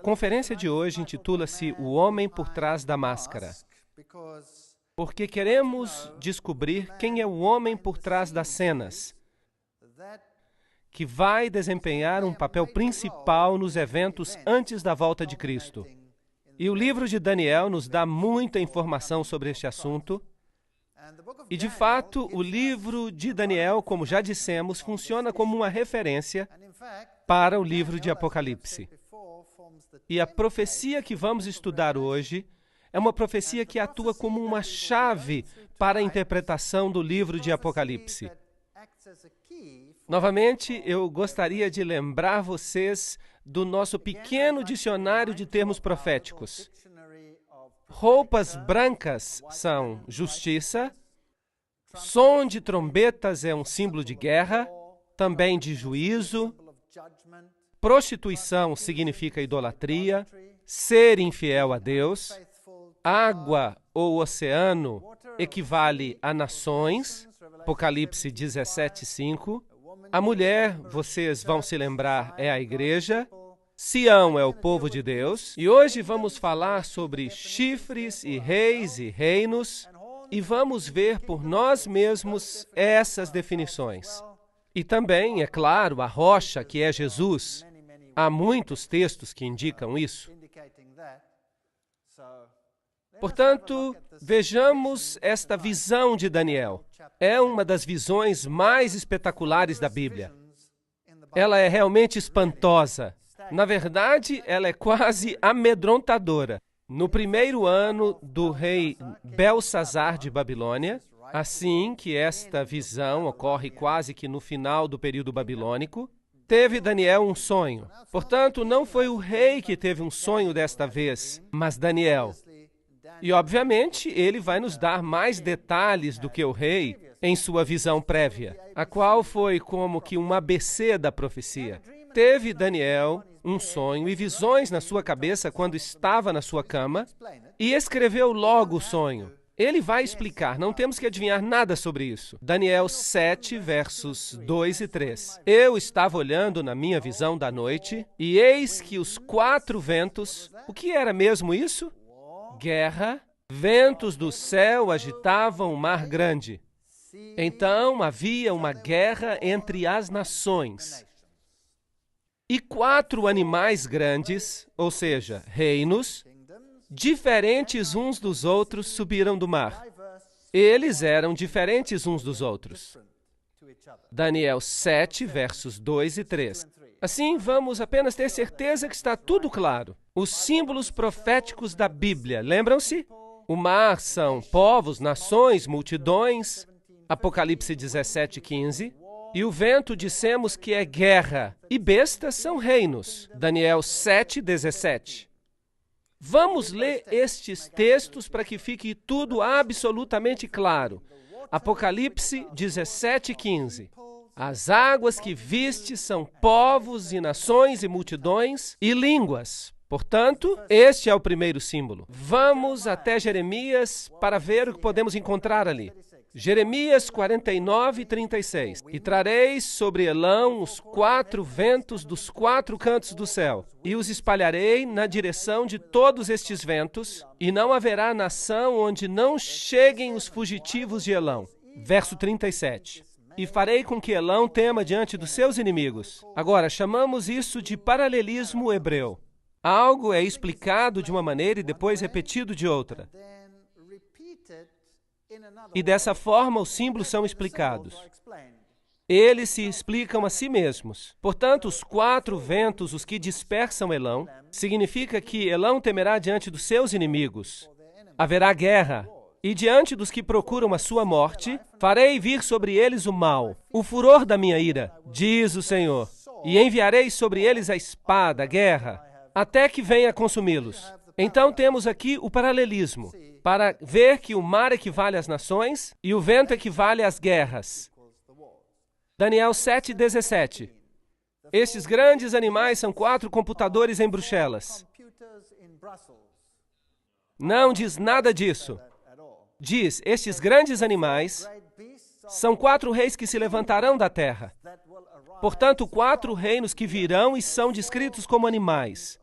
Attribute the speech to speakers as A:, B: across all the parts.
A: conferência de hoje intitula-se O Homem por Trás da Máscara, porque queremos descobrir quem é o homem por trás das cenas, que vai desempenhar um papel principal nos eventos antes da volta de Cristo. E o livro de Daniel nos dá muita informação sobre este assunto. E, de fato, o livro de Daniel, como já dissemos, funciona como uma referência para o livro de Apocalipse. E a profecia que vamos estudar hoje é uma profecia que atua como uma chave para a interpretação do livro de Apocalipse. Novamente, eu gostaria de lembrar vocês do nosso pequeno dicionário de termos proféticos. Roupas brancas são justiça, som de trombetas é um símbolo de guerra, também de juízo, prostituição significa idolatria, ser infiel a Deus, água ou oceano equivale a nações, Apocalipse 17:5. A mulher, vocês vão se lembrar, é a igreja. Sião é o povo de Deus. E hoje vamos falar sobre chifres e reis e reinos. E vamos ver por nós mesmos essas definições. E também, é claro, a rocha, que é Jesus. Há muitos textos que indicam isso. Portanto, vejamos esta visão de Daniel. É uma das visões mais espetaculares da Bíblia. Ela é realmente espantosa. Na verdade, ela é quase amedrontadora. No primeiro ano do rei Belsazar de Babilônia, assim que esta visão ocorre quase que no final do período babilônico, teve Daniel um sonho. Portanto, não foi o rei que teve um sonho desta vez, mas Daniel. E, obviamente, ele vai nos dar mais detalhes do que o rei em sua visão prévia, a qual foi como que um ABC da profecia. Teve Daniel um sonho e visões na sua cabeça quando estava na sua cama e escreveu logo o sonho. Ele vai explicar, não temos que adivinhar nada sobre isso. Daniel 7, versos 2 e 3. Eu estava olhando na minha visão da noite e eis que os 4 ventos... O que era mesmo isso? Guerra. Ventos do céu agitavam o mar grande. Então havia uma guerra entre as nações. E 4 animais grandes, ou seja, reinos, diferentes uns dos outros, subiram do mar. Eles eram diferentes uns dos outros. Daniel 7, versos 2 e 3. Assim, vamos apenas ter certeza que está tudo claro. Os símbolos proféticos da Bíblia, lembram-se? O mar são povos, nações, multidões, Apocalipse 17:15. E o vento dissemos que é guerra, e bestas são reinos, Daniel 7:17. Vamos ler estes textos para que fique tudo absolutamente claro. Apocalipse 17:15. As águas que viste são povos e nações e multidões e línguas. Portanto, este é o primeiro símbolo. Vamos até Jeremias para ver o que podemos encontrar ali. Jeremias 49:36. E trareis sobre Elão os 4 ventos dos 4 cantos do céu, e os espalharei na direção de todos estes ventos, e não haverá nação onde não cheguem os fugitivos de Elão. Verso 37. E farei com que Elão tema diante dos seus inimigos. Agora, chamamos isso de paralelismo hebreu. Algo é explicado de uma maneira e depois repetido de outra. E dessa forma os símbolos são explicados. Eles se explicam a si mesmos. Portanto, os 4 ventos, os que dispersam Elão, significa que Elão temerá diante dos seus inimigos. Haverá guerra. E diante dos que procuram a sua morte, farei vir sobre eles o mal, o furor da minha ira, diz o Senhor. E enviarei sobre eles a espada, a guerra, até que venha consumi-los. Então temos aqui o paralelismo, para ver que o mar equivale às nações e o vento equivale às guerras. Daniel 7:17. Estes grandes animais são 4 computadores em Bruxelas. Não diz nada disso. Diz, estes grandes animais são 4 reis que se levantarão da terra. Portanto, 4 reinos que virão e são descritos como animais.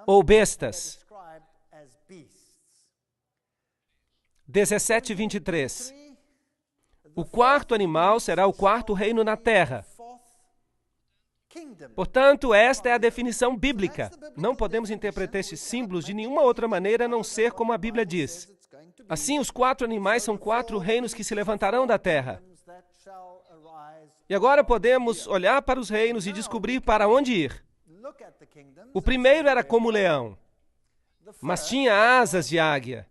A: ou bestas. 17:23. O quarto animal será o quarto reino na terra. Portanto, esta é a definição bíblica. Não podemos interpretar estes símbolos de nenhuma outra maneira a não ser como a Bíblia diz. Assim, os quatro animais são quatro reinos que se levantarão da terra. E agora podemos olhar para os reinos e descobrir para onde ir. O primeiro era como leão, mas tinha asas de águia.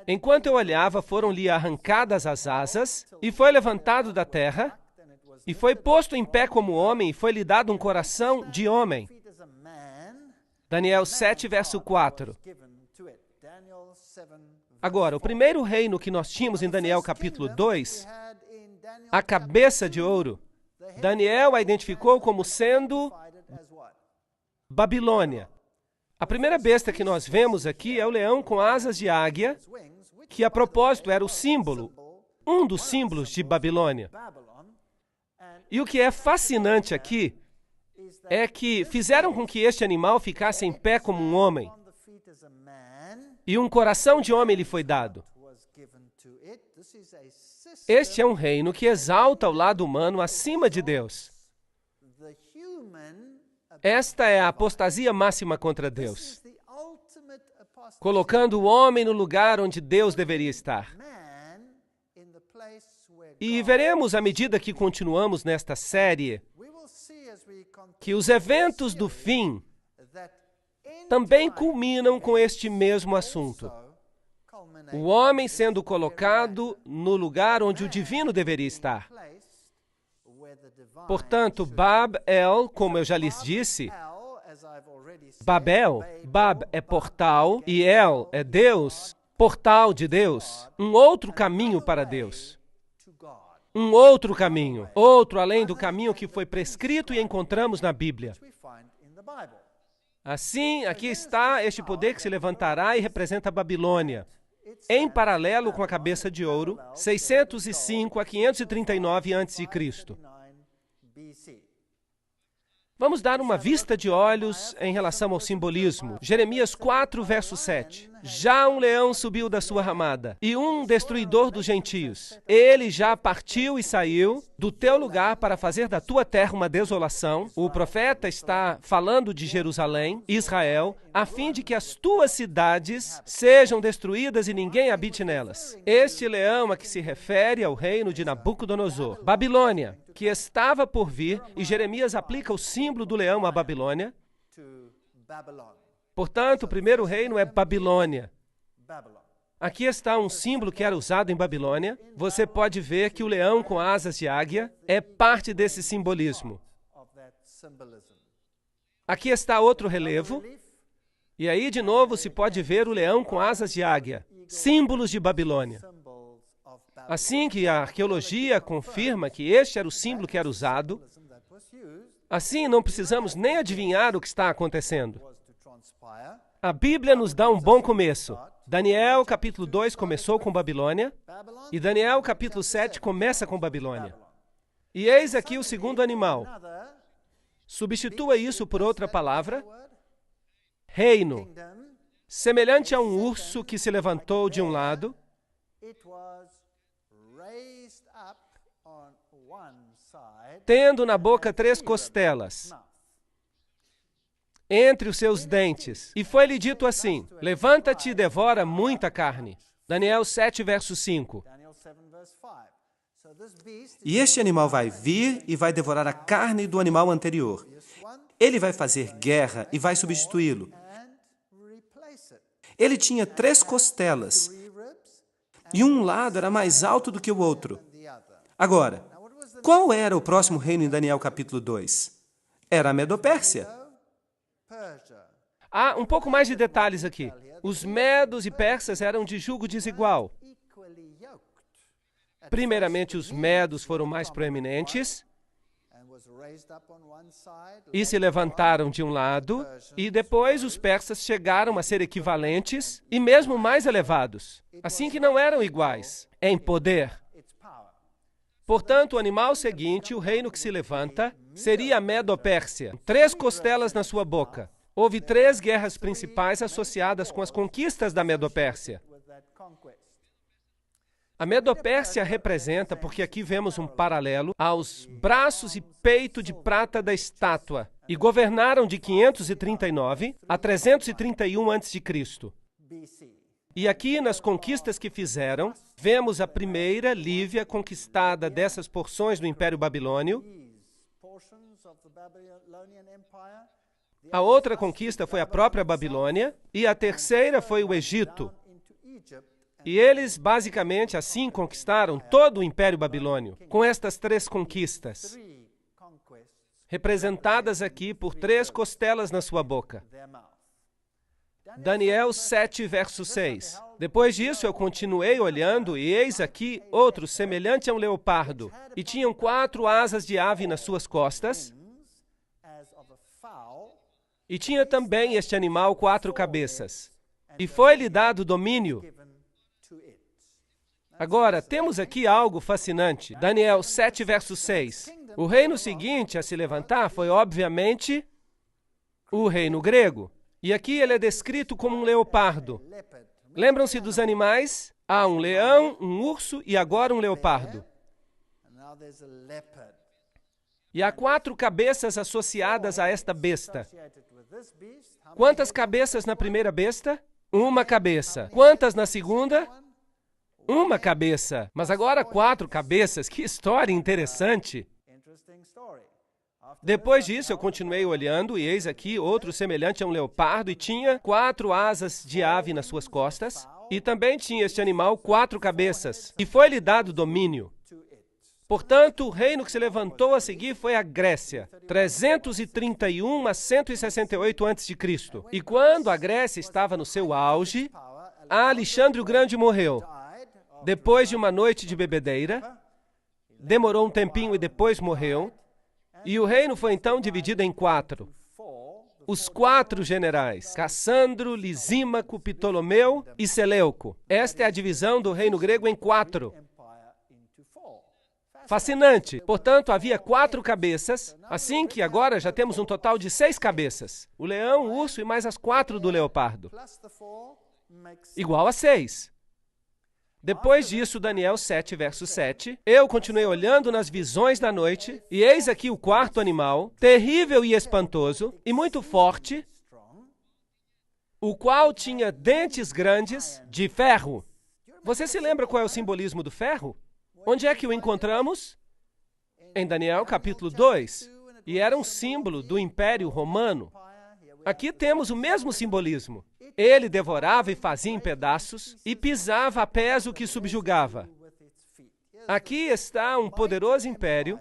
A: Enquanto eu olhava, foram-lhe arrancadas as asas, e foi levantado da terra, e foi posto em pé como homem, e foi-lhe dado um coração de homem. Daniel 7, verso 4. Agora, o primeiro reino que nós tínhamos em Daniel capítulo 2, a cabeça de ouro, Daniel a identificou como sendo Babilônia. A primeira besta que nós vemos aqui é o leão com asas de águia, que a propósito era o símbolo, um dos símbolos de Babilônia. E o que é fascinante aqui é que fizeram com que este animal ficasse em pé como um homem, e um coração de homem lhe foi dado. Este é um reino que exalta o lado humano acima de Deus. Esta é a apostasia máxima contra Deus, colocando o homem no lugar onde Deus deveria estar. E veremos, à medida que continuamos nesta série, que os eventos do fim também culminam com este mesmo assunto. O homem sendo colocado no lugar onde o divino deveria estar. Portanto, Bab-El, como eu já lhes disse, Babel, Bab é portal e El é Deus, portal de Deus, um outro caminho para Deus. Um outro caminho, outro além do caminho que foi prescrito e encontramos na Bíblia. Assim, aqui está este poder que se levantará e representa a Babilônia, em paralelo com a cabeça de ouro, 605 a 539 a.C. Vamos dar uma vista de olhos em relação ao simbolismo. Jeremias 4, verso 7. Já um leão subiu da sua ramada, e um destruidor dos gentios. Ele já partiu e saiu do teu lugar para fazer da tua terra uma desolação. O profeta está falando de Jerusalém, Israel, a fim de que as tuas cidades sejam destruídas e ninguém habite nelas. Este leão a que se refere ao reino de Nabucodonosor. Babilônia, que estava por vir, e Jeremias aplica o símbolo do leão à Babilônia. Portanto, o primeiro reino é Babilônia. Aqui está um símbolo que era usado em Babilônia. Você pode ver que o leão com asas de águia é parte desse simbolismo. Aqui está outro relevo. E aí, de novo, se pode ver o leão com asas de águia. Símbolos de Babilônia. Assim que a arqueologia confirma que este era o símbolo que era usado, assim não precisamos nem adivinhar o que está acontecendo. A Bíblia nos dá um bom começo. Daniel, capítulo 2, começou com Babilônia, e Daniel, capítulo 7, começa com Babilônia. E eis aqui o segundo animal. Substitua isso por outra palavra, reino, semelhante a um urso que se levantou de um lado, tendo na boca 3 costelas, entre os seus dentes. E foi-lhe dito assim: levanta-te e devora muita carne. Daniel 7, verso 5.
B: E este animal vai vir e vai devorar a carne do animal anterior. Ele vai fazer guerra e vai substituí-lo. Ele tinha 3 costelas, e um lado era mais alto do que o outro. Agora, qual era o próximo reino em Daniel capítulo 2? Era a Medopérsia.
A: Há um pouco mais de detalhes aqui. Os medos e persas eram de jugo desigual. Primeiramente, os medos foram mais proeminentes e se levantaram de um lado, e depois os persas chegaram a ser equivalentes e mesmo mais elevados, assim que não eram iguais em poder. Portanto, o animal seguinte, o reino que se levanta, seria a Medo-Pérsia. 3 costelas na sua boca. Houve 3 guerras principais associadas com as conquistas da Medo-Pérsia. A Medo-Pérsia representa, porque aqui vemos um paralelo, aos braços e peito de prata da estátua, e governaram de 539 a 331 a.C. E aqui, nas conquistas que fizeram, vemos a primeira, Lívia, conquistada dessas porções do Império Babilônio. A outra conquista foi a própria Babilônia, e a terceira foi o Egito. E eles, basicamente, assim conquistaram todo o Império Babilônio, com estas 3 conquistas, representadas aqui por 3 costelas na sua boca. Daniel 7, verso 6. Depois disso, eu continuei olhando, e eis aqui outro semelhante a um leopardo, e tinham 4 asas de ave nas suas costas, e tinha também este animal 4 cabeças, e foi-lhe dado domínio. Agora, temos aqui algo fascinante. Daniel 7, verso 6. O reino seguinte a se levantar foi, obviamente, o reino grego. E aqui ele é descrito como um leopardo. Lembram-se dos animais? Há um leão, um urso e agora um leopardo. E há 4 cabeças associadas a esta besta. Quantas cabeças na primeira besta? 1 cabeça. Quantas na segunda? 1 cabeça. Mas agora 4 cabeças. Que história interessante. Depois disso, eu continuei olhando, e eis aqui outro semelhante a um leopardo, e tinha 4 asas de ave nas suas costas, e também tinha este animal 4 cabeças, e foi-lhe dado domínio. Portanto, o reino que se levantou a seguir foi a Grécia, 331 a 168 a.C. E quando a Grécia estava no seu auge, Alexandre o Grande morreu. Depois de uma noite de bebedeira, demorou um tempinho e depois morreu, e o reino foi então dividido em 4. Os 4 generais, Cassandro, Lisímaco, Ptolomeu e Seleuco. Esta é a divisão do reino grego em 4. Fascinante. Portanto, havia 4 cabeças, assim que agora já temos um total de 6 cabeças. O leão, o urso e mais as 4 do leopardo. Igual a 6. Depois disso, Daniel 7, verso 7, eu continuei olhando nas visões da noite, e eis aqui o 4º animal, terrível e espantoso, e muito forte, o qual tinha dentes grandes de ferro. Você se lembra qual é o simbolismo do ferro? Onde é que o encontramos? Em Daniel capítulo 2, e era um símbolo do Império Romano. Aqui temos o mesmo simbolismo. Ele devorava e fazia em pedaços e pisava a pés o que subjugava. Aqui está um poderoso império,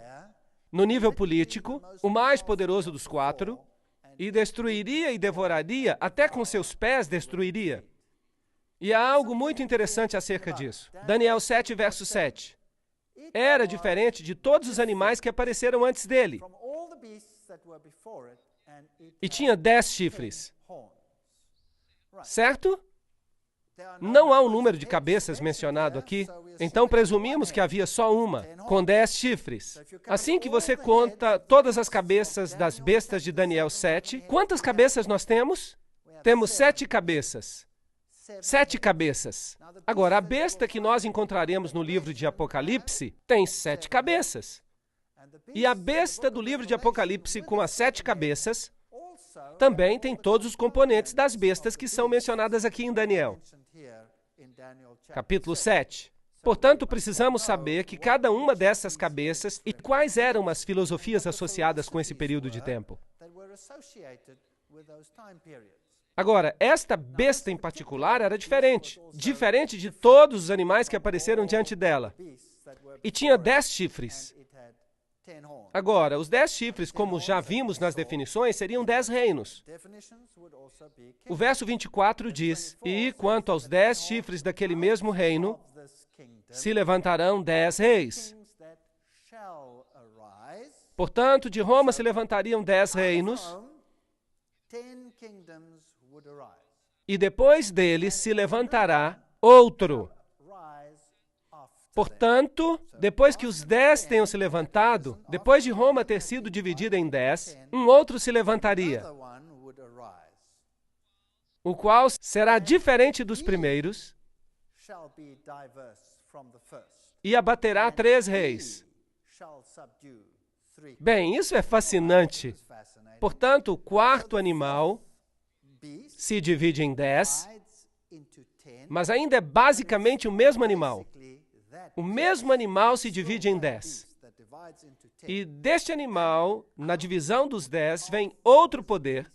A: no nível político, o mais poderoso dos 4, e destruiria e devoraria, até com seus pés destruiria. E há algo muito interessante acerca disso. Daniel 7, verso 7. Era diferente de todos os animais que apareceram antes dele. E tinha 10 chifres. Certo? Não há um número de cabeças mencionado aqui, então presumimos que havia só uma, com 10 chifres. Assim que você conta todas as cabeças das bestas de Daniel 7, quantas cabeças nós temos? Temos 7 cabeças. 7 cabeças. Agora, a besta que nós encontraremos no livro de Apocalipse tem 7 cabeças. E a besta do livro de Apocalipse com as 7 cabeças também tem todos os componentes das bestas que são mencionadas aqui em Daniel. Capítulo 7. Portanto, precisamos saber que cada uma dessas cabeças e quais eram as filosofias associadas com esse período de tempo. Agora, esta besta em particular era diferente de todos os animais que apareceram diante dela. E tinha 10 chifres. Agora, os 10 chifres, como já vimos nas definições, seriam 10 reinos. O verso 24 diz, e quanto aos 10 chifres daquele mesmo reino, se levantarão 10 reis. Portanto, de Roma se levantariam 10 reinos, e depois dele se levantará outro. Portanto, depois que os 10 tenham se levantado, depois de Roma ter sido dividida em 10, um outro se levantaria, o qual será diferente dos primeiros e abaterá 3 reis. Bem, isso é fascinante. Portanto, o quarto animal se divide em 10, mas ainda é basicamente o mesmo animal. O mesmo animal se divide em 10. E deste animal, na divisão dos 10, vem outro poder.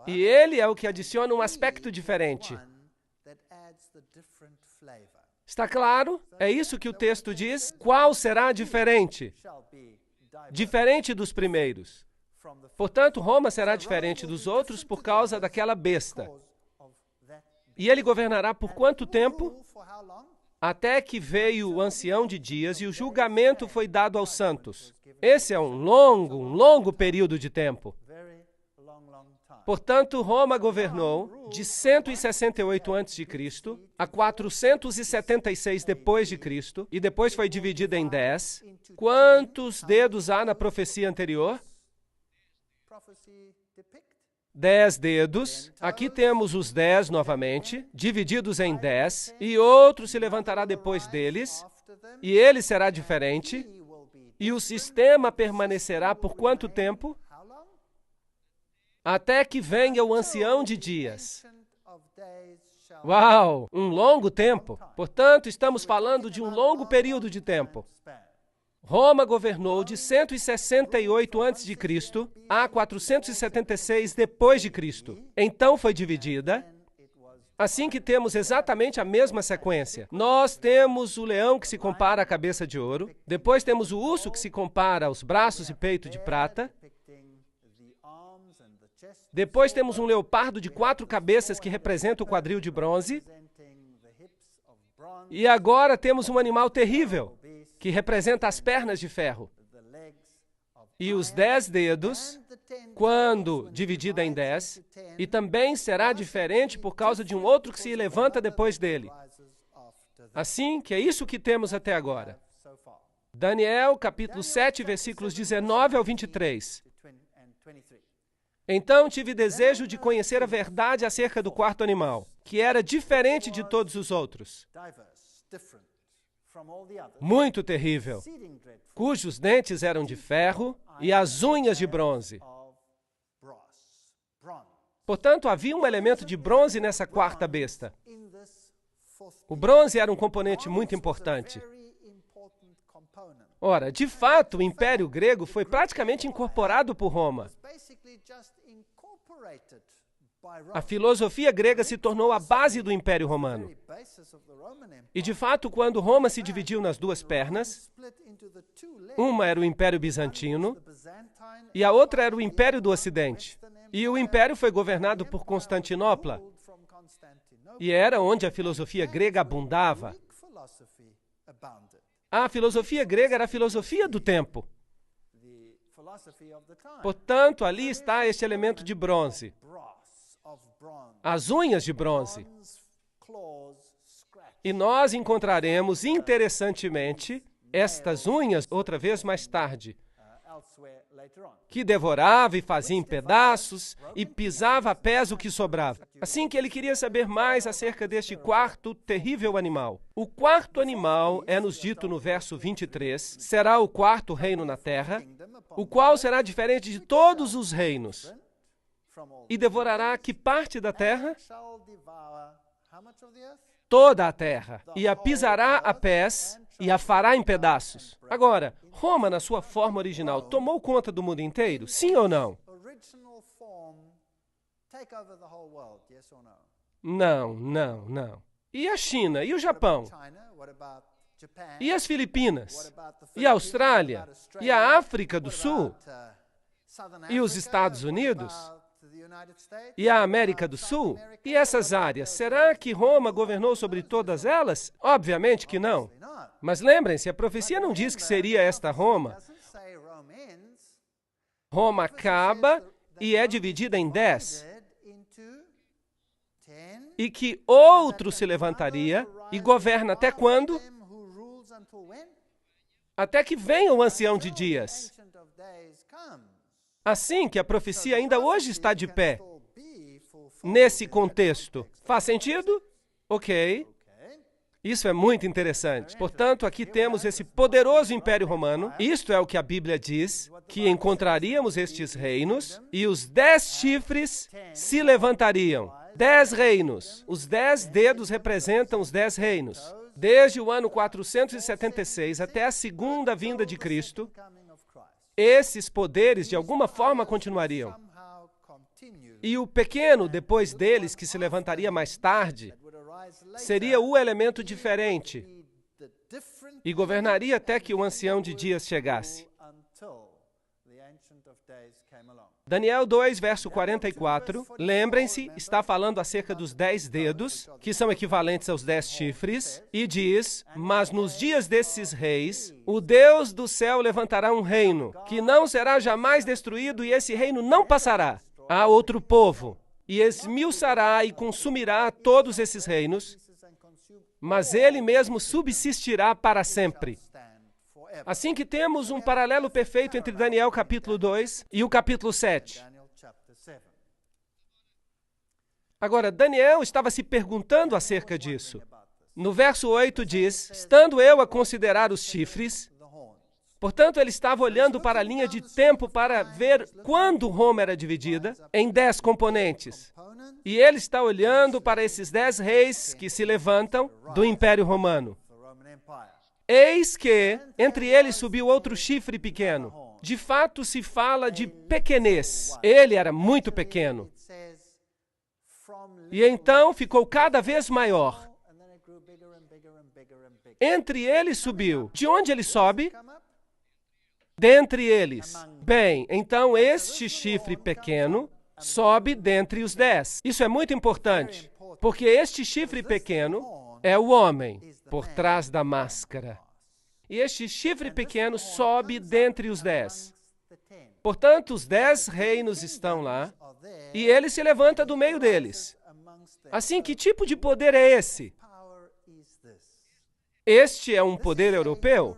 A: E ele é o que adiciona um aspecto diferente. Está claro? É isso que o texto diz. Qual será diferente? Diferente dos primeiros. Portanto, Roma será diferente dos outros por causa daquela besta. E ele governará por quanto tempo? Até que veio o ancião de dias e o julgamento foi dado aos santos. Esse é um longo período de tempo. Portanto, Roma governou de 168 a.C. a 476 depois de Cristo, e depois foi dividida em 10. Quantos dedos há na profecia anterior? 10 dedos. Aqui temos os 10 novamente, divididos em 10, e outro se levantará depois deles, e ele será diferente, e o sistema permanecerá por quanto tempo? Até que venha o ancião de dias. Uau! Um longo tempo. Portanto, estamos falando de um longo período de tempo. Roma governou de 168 a.C. a 476 depois de Cristo. Então foi dividida. Assim que temos exatamente a mesma sequência. Nós temos o leão que se compara à cabeça de ouro. Depois temos o urso que se compara aos braços e peito de prata. Depois temos um leopardo de 4 cabeças que representa o quadril de bronze. E agora temos um animal terrível, que representa as pernas de ferro. E os 10 dedos, quando dividida em 10, e também será diferente por causa de um outro que se levanta depois dele. Assim que é isso que temos até agora. Daniel, capítulo 7, versículos 19 ao 23. Então tive desejo de conhecer a verdade acerca do quarto animal, que era diferente de todos os outros. Muito terrível, cujos dentes eram de ferro e as unhas de bronze. Portanto, havia um elemento de bronze nessa quarta besta. O bronze era um componente muito importante. Ora, de fato, o Império Grego foi praticamente incorporado por Roma. A filosofia grega se tornou a base do Império Romano. E, de fato, quando Roma se dividiu nas duas pernas, uma era o Império Bizantino e a outra era o Império do Ocidente. E o Império foi governado por Constantinopla. E era onde a filosofia grega abundava. A filosofia grega era a filosofia do tempo. Portanto, ali está este elemento de bronze. As unhas de bronze. E nós encontraremos, interessantemente, estas unhas outra vez mais tarde, que devorava e fazia em pedaços e pisava a pés o que sobrava. Assim que ele queria saber mais acerca deste quarto terrível animal. O quarto animal, é-nos dito no verso 23, será o quarto reino na terra, o qual será diferente de todos os reinos. E devorará que parte da terra? Toda a terra. E a pisará a pés e a fará em pedaços. Agora, Roma, na sua forma original, tomou conta do mundo inteiro? Sim ou não? Não. E a China? E o Japão? E as Filipinas? E a Austrália? E a África do Sul? E os Estados Unidos? E a América do Sul? E essas áreas? Será que Roma governou sobre todas elas? Obviamente que não. Mas lembrem-se, a profecia não diz que seria esta Roma. Roma acaba e é dividida em 10. e que outro se levantaria e governa até quando? Até que venha o ancião de dias. Assim que a profecia ainda hoje está de pé. Nesse contexto. Faz sentido? Ok. Isso é muito interessante. Portanto, aqui temos esse poderoso Império Romano. Isto é o que a Bíblia diz, que encontraríamos estes reinos e os 10 chifres se levantariam. 10 reinos. Os 10 dedos representam os 10 reinos. Desde o ano 476 até a segunda vinda de Cristo, esses poderes de alguma forma continuariam. E o pequeno, depois deles, que se levantaria mais tarde, seria o elemento diferente e governaria até que o ancião de dias chegasse. Daniel 2, verso 44, lembrem-se, está falando acerca dos 10 dedos, que são equivalentes aos 10 chifres, e diz, mas nos dias desses reis, o Deus do céu levantará um reino, que não será jamais destruído, e esse reino não passará a outro povo, e esmiuçará e consumirá todos esses reinos, mas ele mesmo subsistirá para sempre. Assim que temos um paralelo perfeito entre Daniel capítulo 2 e o capítulo 7. Agora, Daniel estava se perguntando acerca disso. No verso 8 diz, estando eu a considerar os chifres, portanto, ele estava olhando para a linha de tempo para ver quando Roma era dividida em 10 componentes. E ele está olhando para esses 10 reis que se levantam do Império Romano. Eis que entre eles subiu outro chifre pequeno. De fato, se fala de pequenez. Ele era muito pequeno. E então ficou cada vez maior. Entre eles subiu. De onde ele sobe? Dentre eles. Bem, então este chifre pequeno sobe dentre os 10. Isso é muito importante, porque este chifre pequeno é o homem por trás da máscara. E este chifre pequeno sobe dentre os 10. Portanto, os 10 reinos estão lá, e ele se levanta do meio deles. Assim, que tipo de poder é esse? Este é um poder europeu?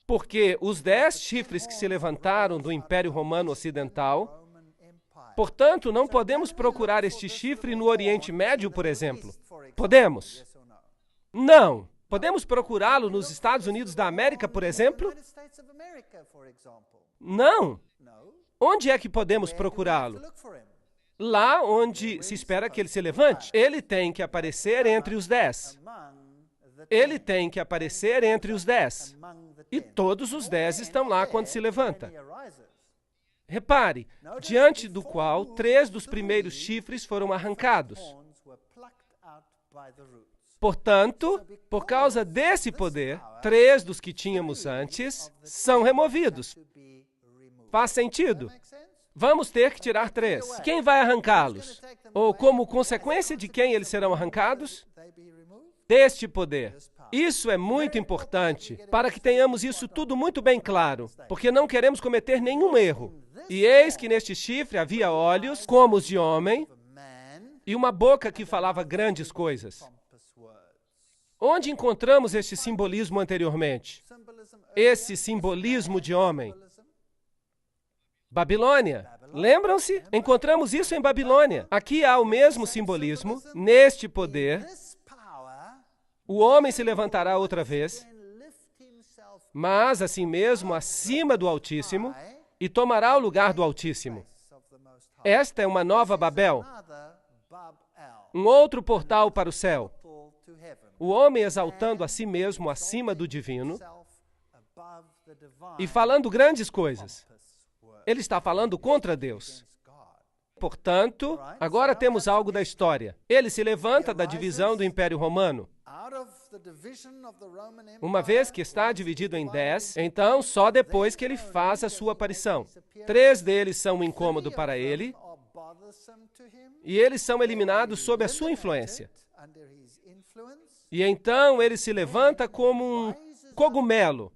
A: Porque os 10 chifres que se levantaram do Império Romano Ocidental, portanto, não podemos procurar este chifre no Oriente Médio, por exemplo. Podemos? Não. Podemos procurá-lo nos Estados Unidos da América, por exemplo? Não. Onde é que podemos procurá-lo? Lá onde se espera que ele se levante. Ele tem que aparecer entre os 10. Ele tem que aparecer entre os 10. E todos os 10 estão lá quando se levanta. Repare, diante do qual 3 dos primeiros chifres foram arrancados. Portanto, por causa desse poder, 3 dos que tínhamos antes são removidos. Faz sentido? Vamos ter que tirar 3. Quem vai arrancá-los? Ou como consequência de quem eles serão arrancados? Deste poder. Isso é muito importante para que tenhamos isso tudo muito bem claro, porque não queremos cometer nenhum erro. E eis que neste chifre havia olhos como os de homem e uma boca que falava grandes coisas. Onde encontramos este simbolismo anteriormente? Esse simbolismo de homem? Babilônia. Lembram-se? Encontramos isso em Babilônia. Aqui há o mesmo simbolismo, neste poder. O homem se levantará outra vez, mas assim mesmo acima do Altíssimo, e tomará o lugar do Altíssimo. Esta é uma nova Babel, um outro portal para o céu. O homem exaltando a si mesmo acima do divino e falando grandes coisas. Ele está falando contra Deus. Portanto, agora temos algo da história. Ele se levanta da divisão do Império Romano. Uma vez que está dividido em 10, então só depois que ele faz a sua aparição. 3 deles são um incômodo para ele, e eles são eliminados sob a sua influência. E então ele se levanta como um cogumelo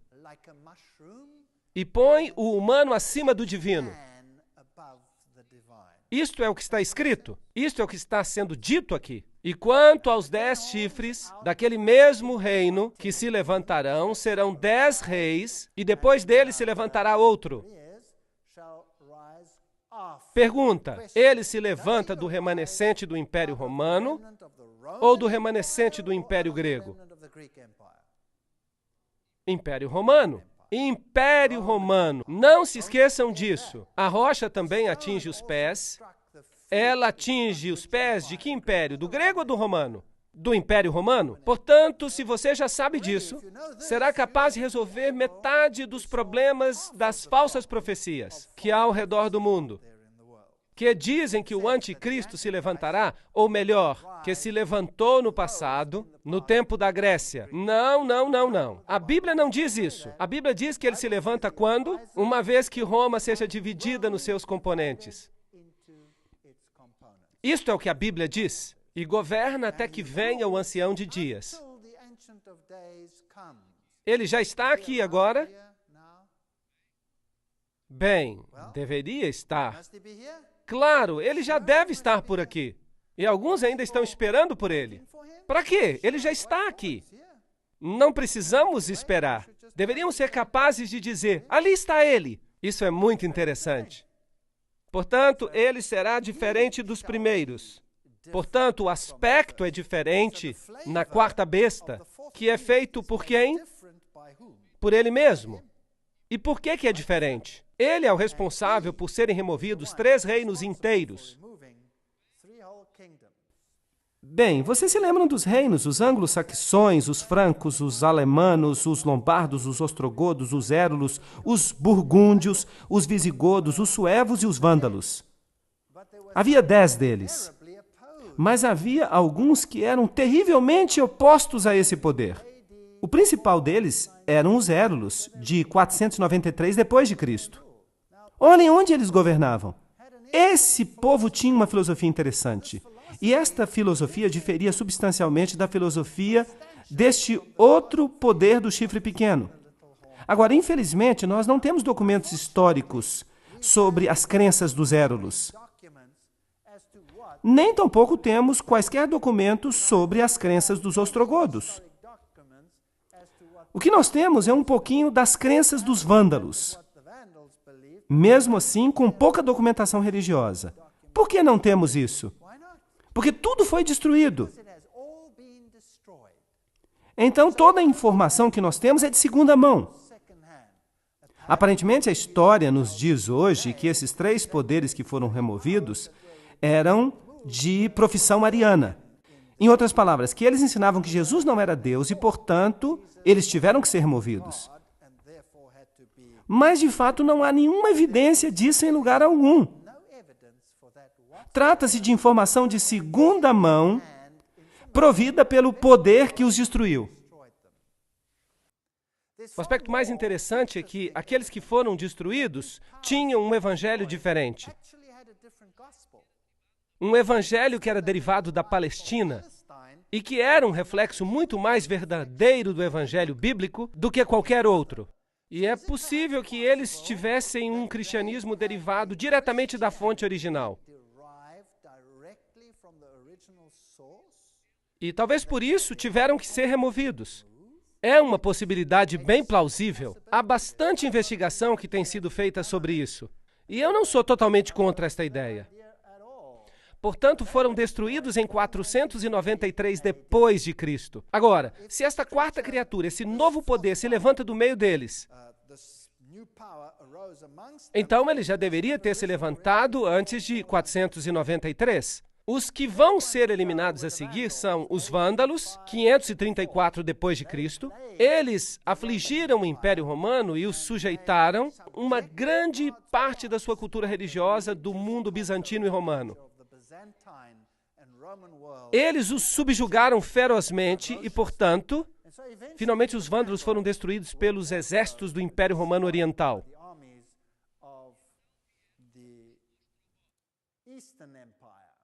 A: e põe o humano acima do divino. Isto é o que está escrito. Isto é o que está sendo dito aqui. E quanto aos 10 chifres, daquele mesmo reino que se levantarão, serão 10 reis, e depois dele se levantará outro. Pergunta, ele se levanta do remanescente do Império Romano ou do remanescente do Império Grego? Império Romano. Império Romano. Não se esqueçam disso. A rocha também atinge os pés. Ela atinge os pés de que império? Do grego ou do romano? Do Império Romano? Portanto, se você já sabe disso, será capaz de resolver metade dos problemas das falsas profecias que há ao redor do mundo, que dizem que o anticristo se levantará, ou melhor, que se levantou no passado, no tempo da Grécia. Não, não, não, não. A Bíblia não diz isso. A Bíblia diz que ele se levanta quando? Uma vez que Roma seja dividida nos seus componentes. Isto é o que a Bíblia diz. E governa até que venha o ancião de dias. Ele já está aqui agora? Bem, deveria estar. Claro, ele já deve estar por aqui. E alguns ainda estão esperando por ele. Para quê? Ele já está aqui. Não precisamos esperar. Deveríamos ser capazes de dizer, ali está ele. Isso é muito interessante. Portanto, ele será diferente dos primeiros. Portanto, o aspecto é diferente na quarta besta, que é feito por quem? Por ele mesmo. E por que é diferente? Ele é o responsável por serem removidos 3 reinos inteiros.
B: Bem, vocês se lembram dos reinos, os anglo-saxões, os francos, os alemanos, os lombardos, os ostrogodos, os érulos, os burgúndios, os visigodos, os suevos e os vândalos. Havia 10 deles. Mas havia alguns que eram terrivelmente opostos a esse poder. O principal deles eram os érulos, de 493 depois de Cristo. Olhem onde eles governavam. Esse povo tinha uma filosofia interessante. E esta filosofia diferia substancialmente da filosofia deste outro poder do chifre pequeno. Agora, infelizmente, nós não temos documentos históricos sobre as crenças dos érulos. Nem tampouco temos quaisquer documentos sobre as crenças dos ostrogodos. O que nós temos é um pouquinho das crenças dos vândalos. Mesmo assim, com pouca documentação religiosa. Por que não temos isso? Porque tudo foi destruído. Então, toda a informação que nós temos é de segunda mão. Aparentemente, a história nos diz hoje que esses 3 poderes que foram removidos eram de profissão ariana. Em outras palavras, que eles ensinavam que Jesus não era Deus e, portanto, eles tiveram que ser removidos. Mas, de fato, não há nenhuma evidência disso em lugar algum. Trata-se de informação de segunda mão, provida pelo poder que os destruiu.
A: O aspecto mais interessante é que aqueles que foram destruídos tinham um evangelho diferente. Um evangelho que era derivado da Palestina e que era um reflexo muito mais verdadeiro do evangelho bíblico do que qualquer outro. E é possível que eles tivessem um cristianismo derivado diretamente da fonte original. E talvez por isso tiveram que ser removidos. É uma possibilidade bem plausível. Há bastante investigação que tem sido feita sobre isso. E eu não sou totalmente contra esta ideia. Portanto, foram destruídos em 493 depois de Cristo. Agora, se esta quarta criatura, esse novo poder, se levanta do meio deles, então ele já deveria ter se levantado antes de 493. Os que vão ser eliminados a seguir são os vândalos, 534 depois de Cristo. Eles afligiram o Império Romano e os sujeitaram uma grande parte da sua cultura religiosa do mundo bizantino e romano. Eles os subjugaram ferozmente e, portanto, finalmente os vândalos foram destruídos pelos exércitos do Império Romano Oriental.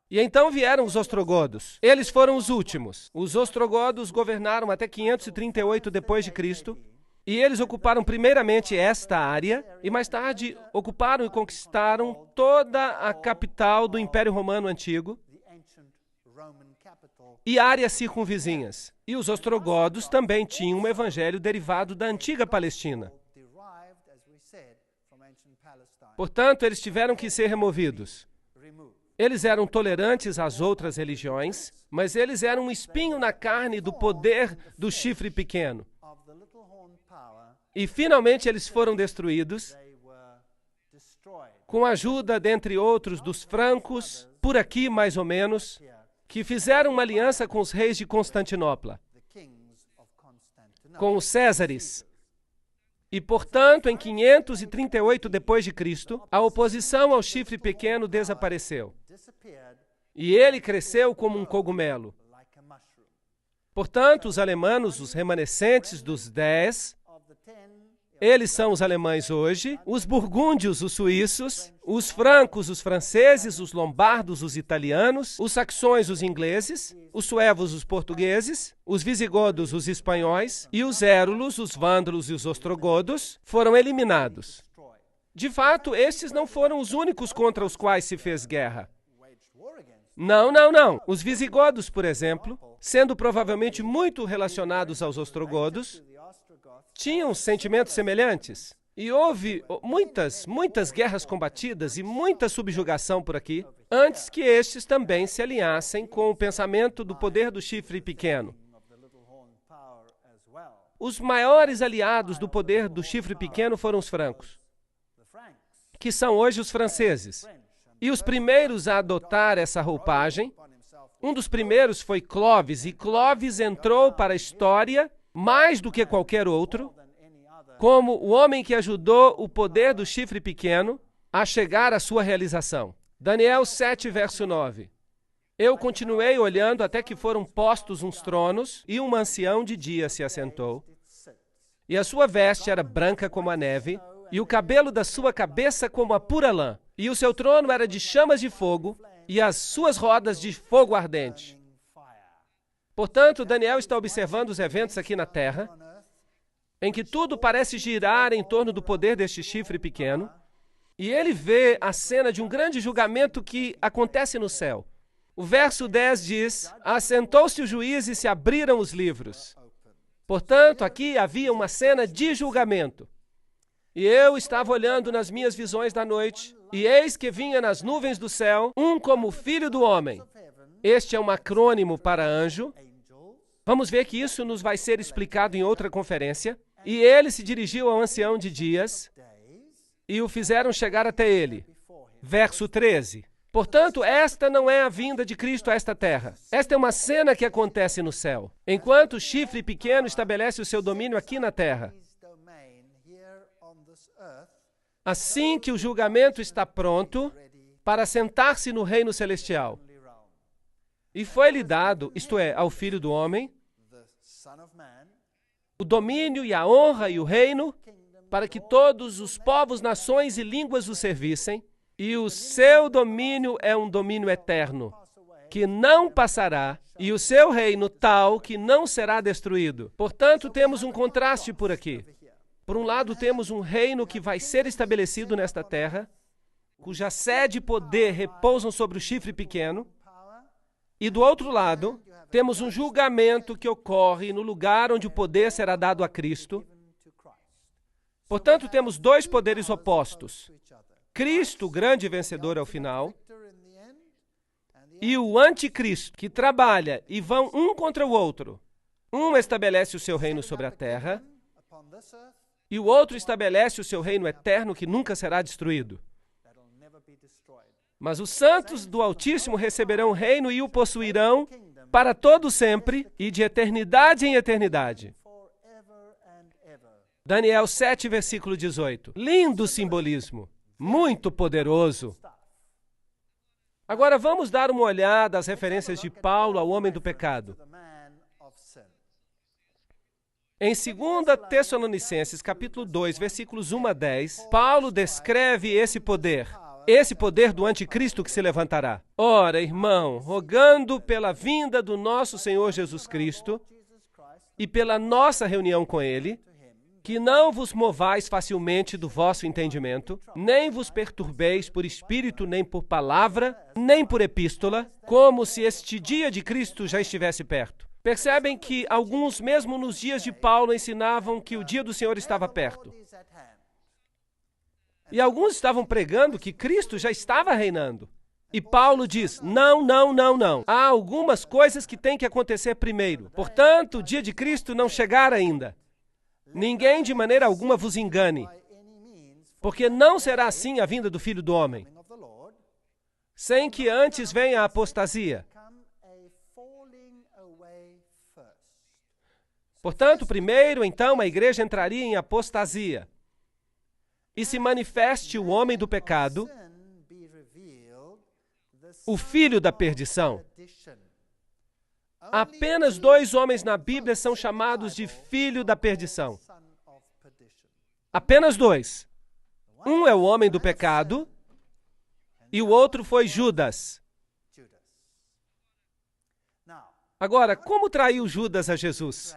A: E então vieram os ostrogodos. Eles foram os últimos. Os ostrogodos governaram até 538 depois de Cristo. E eles ocuparam primeiramente esta área, e mais tarde ocuparam e conquistaram toda a capital do Império Romano Antigo e áreas circunvizinhas. E os ostrogodos também tinham um evangelho derivado da antiga Palestina. Portanto, eles tiveram que ser removidos. Eles eram tolerantes às outras religiões, mas eles eram um espinho na carne do poder do chifre pequeno. E finalmente eles foram destruídos com a ajuda, dentre outros, dos francos, por aqui mais ou menos, que fizeram uma aliança com os reis de Constantinopla, com os Césares. E, portanto, em 538 d.C., a oposição ao chifre pequeno desapareceu. E ele cresceu como um cogumelo. Portanto, os alemanos, os remanescentes dos 10, eles são os alemães hoje, os burgúndios, os suíços, os francos, os franceses, os lombardos, os italianos, os saxões, os ingleses, os suevos, os portugueses, os visigodos, os espanhóis, e os érulos, os vândalos e os ostrogodos foram eliminados. De fato, estes não foram os únicos contra os quais se fez guerra. Não. Os visigodos, por exemplo, sendo provavelmente muito relacionados aos ostrogodos, tinham sentimentos semelhantes. E houve muitas guerras combatidas e muita subjugação por aqui, antes que estes também se alinhassem com o pensamento do poder do chifre pequeno. Os maiores aliados do poder do chifre pequeno foram os francos, que são hoje os franceses. E os primeiros a adotar essa roupagem, um dos primeiros foi Clovis, e Clovis entrou para a história mais do que qualquer outro, como o homem que ajudou o poder do chifre pequeno a chegar à sua realização. Daniel 7, verso 9. Eu continuei olhando até que foram postos uns tronos, e um ancião de dia se assentou. E a sua veste era branca como a neve, e o cabelo da sua cabeça como a pura lã. E o seu trono era de chamas de fogo, e as suas rodas de fogo ardente. Portanto, Daniel está observando os eventos aqui na Terra, em que tudo parece girar em torno do poder deste chifre pequeno, e ele vê a cena de um grande julgamento que acontece no céu. O verso 10 diz: assentou-se o juiz e se abriram os livros. Portanto, aqui havia uma cena de julgamento. E eu estava olhando nas minhas visões da noite, e eis que vinha nas nuvens do céu um como filho do homem. Este é um acrônimo para anjo. Vamos ver que isso nos vai ser explicado em outra conferência. E ele se dirigiu ao ancião de dias e o fizeram chegar até ele. Verso 13. Portanto, esta não é a vinda de Cristo a esta terra. Esta é uma cena que acontece no céu, enquanto o chifre pequeno estabelece o seu domínio aqui na terra. Assim que o julgamento está pronto para sentar-se no reino celestial. E foi-lhe dado, isto é, ao Filho do Homem, o domínio e a honra e o reino, para que todos os povos, nações e línguas o servissem, e o seu domínio é um domínio eterno, que não passará, e o seu reino tal que não será destruído. Portanto, temos um contraste por aqui. Por um lado, temos um reino que vai ser estabelecido nesta terra, cuja sede e poder repousam sobre o chifre pequeno, e do outro lado, temos um julgamento que ocorre no lugar onde o poder será dado a Cristo. Portanto, temos dois poderes opostos. Cristo, grande vencedor ao final, e o anticristo, que trabalha e vão um contra o outro. Um estabelece o seu reino sobre a terra, e o outro estabelece o seu reino eterno que nunca será destruído. Mas os santos do Altíssimo receberão o reino e o possuirão para todo sempre e de eternidade em eternidade. Daniel 7, versículo 18. Lindo simbolismo, muito poderoso. Agora vamos dar uma olhada às referências de Paulo ao homem do pecado. Em 2 Tessalonicenses, capítulo 2, versículos 1 a 10, Paulo descreve esse poder do anticristo que se levantará. Ora, irmão, rogando pela vinda do nosso Senhor Jesus Cristo e pela nossa reunião com Ele, que não vos movais facilmente do vosso entendimento, nem vos perturbeis por espírito, nem por palavra, nem por epístola, como se este dia de Cristo já estivesse perto. Percebem que alguns, mesmo nos dias de Paulo, ensinavam que o dia do Senhor estava perto. E alguns estavam pregando que Cristo já estava reinando. E Paulo diz, não, não, não, não. Há algumas coisas que têm que acontecer primeiro. Portanto, o dia de Cristo não chegar ainda. Ninguém de maneira alguma vos engane, porque não será assim a vinda do Filho do Homem, sem que antes venha a apostasia. Portanto, primeiro, então, a igreja entraria em apostasia e se manifeste o homem do pecado, o filho da perdição. Apenas 2 homens na Bíblia são chamados de filho da perdição. Apenas 2. Um é o homem do pecado e o outro foi Judas. Agora, como traiu Judas a Jesus?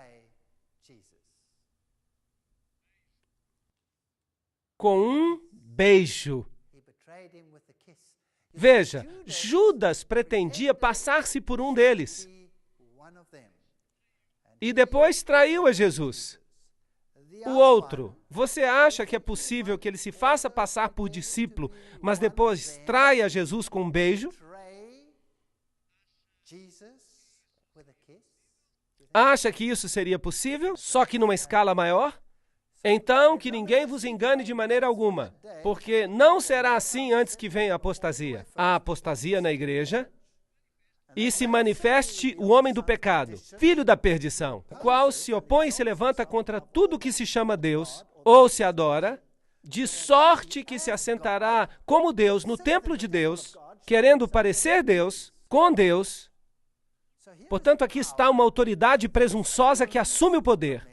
A: Com um beijo. Veja, Judas pretendia passar-se por um deles. E depois traiu a Jesus. O outro, você acha que é possível que ele se faça passar por discípulo, mas depois traia Jesus com um beijo? Acha que isso seria possível, só que numa escala maior? Então, que ninguém vos engane de maneira alguma, porque não será assim antes que venha a apostasia. A apostasia na igreja, e se manifeste o homem do pecado, filho da perdição, o qual se opõe e se levanta contra tudo que se chama Deus, ou se adora, de sorte que se assentará como Deus no templo de Deus, querendo parecer Deus, com Deus. Portanto, aqui está uma autoridade presunçosa que assume o poder.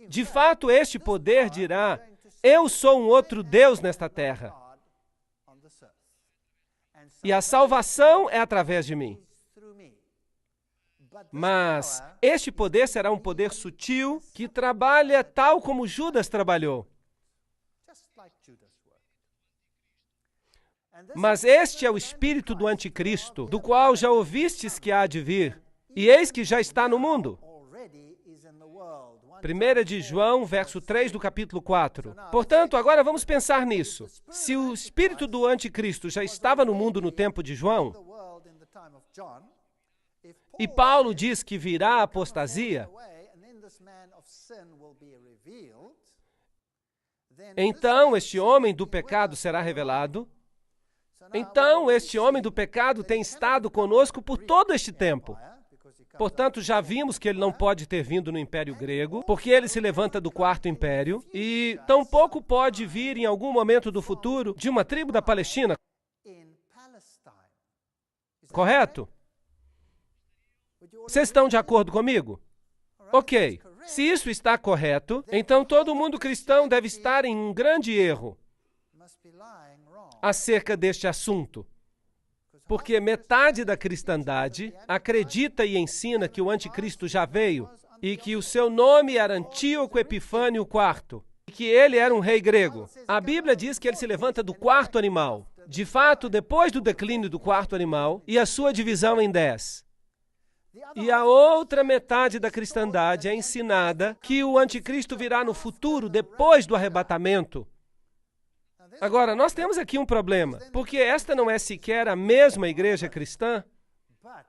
A: De fato, este poder dirá, eu sou um outro Deus nesta terra. E a salvação é através de mim. Mas este poder será um poder sutil que trabalha tal como Judas trabalhou. Mas este é o espírito do anticristo, do qual já ouvistes que há de vir, e eis que já está no mundo. 1 de João, verso 3 do capítulo 4. Portanto, agora vamos pensar nisso. Se o espírito do anticristo já estava no mundo no tempo de João, e Paulo diz que virá a apostasia, então este homem do pecado será revelado. Então este homem do pecado tem estado conosco por todo este tempo. Portanto, já vimos que ele não pode ter vindo no Império Grego, porque ele se levanta do Quarto Império, e tampouco pode vir em algum momento do futuro de uma tribo da Palestina. Correto? Vocês estão de acordo comigo? Ok. Se isso está correto, então todo mundo cristão deve estar em um grande erro acerca deste assunto. Porque metade da cristandade acredita e ensina que o anticristo já veio e que o seu nome era Antíoco Epifânio IV e que ele era um rei grego. A Bíblia diz que ele se levanta do quarto animal. De fato, depois do declínio do quarto animal e a sua divisão em 10. E a outra metade da cristandade é ensinada que o anticristo virá no futuro, depois do arrebatamento. Agora, nós temos aqui um problema, porque esta não é sequer a mesma igreja cristã,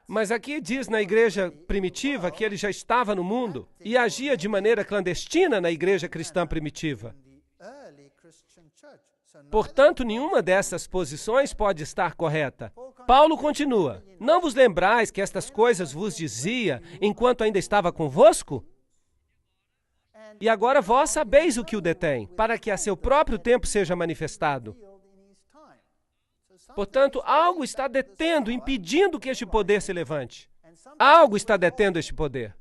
A: mas aqui diz na igreja primitiva que ele já estava no mundo e agia de maneira clandestina na igreja cristã primitiva. Portanto, nenhuma dessas posições pode estar correta. Paulo continua, não vos lembrais que estas coisas vos dizia enquanto ainda estava convosco? E agora vós sabeis o que o detém, para que a seu próprio tempo seja manifestado. Portanto, algo está detendo, impedindo que este poder se levante. Algo está detendo este poder,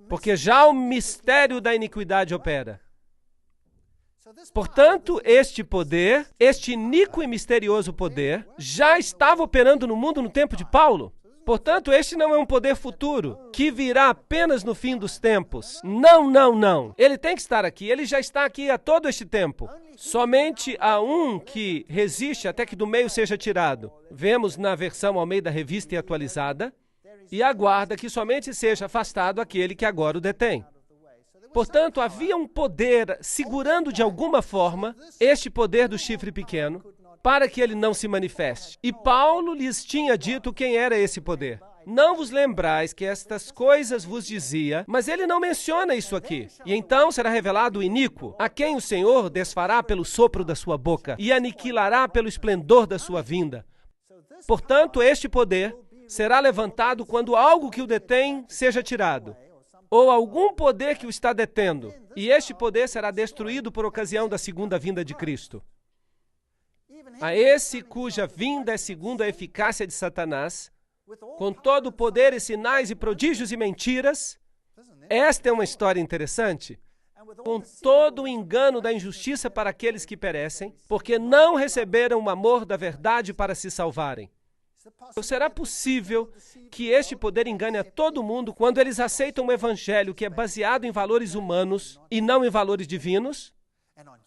A: porque já o mistério da iniquidade opera. Portanto, este poder, este iníquo e misterioso poder, já estava operando no mundo no tempo de Paulo. Portanto, este não é um poder futuro, que virá apenas no fim dos tempos. Não, não, não. Ele tem que estar aqui. Ele já está aqui há todo este tempo. Somente há um que resiste até que do meio seja tirado. Vemos na versão Almeida Revista e Atualizada. E aguarda que somente seja afastado aquele que agora o detém. Portanto, havia um poder segurando de alguma forma este poder do chifre pequeno, para que ele não se manifeste. E Paulo lhes tinha dito quem era esse poder. Não vos lembrais que estas coisas vos dizia, mas ele não menciona isso aqui. E então será revelado o iníquo, a quem o Senhor desfará pelo sopro da sua boca e aniquilará pelo esplendor da sua vinda. Portanto, este poder será levantado quando algo que o detém seja tirado, ou algum poder que o está detendo, e este poder será destruído por ocasião da segunda vinda de Cristo. A esse cuja vinda é segundo a eficácia de Satanás, com todo o poder e sinais e prodígios e mentiras. Esta é uma história interessante. Com todo o engano da injustiça para aqueles que perecem, porque não receberam o amor da verdade para se salvarem. Será possível que este poder engane a todo mundo quando eles aceitam um evangelho que é baseado em valores humanos e não em valores divinos?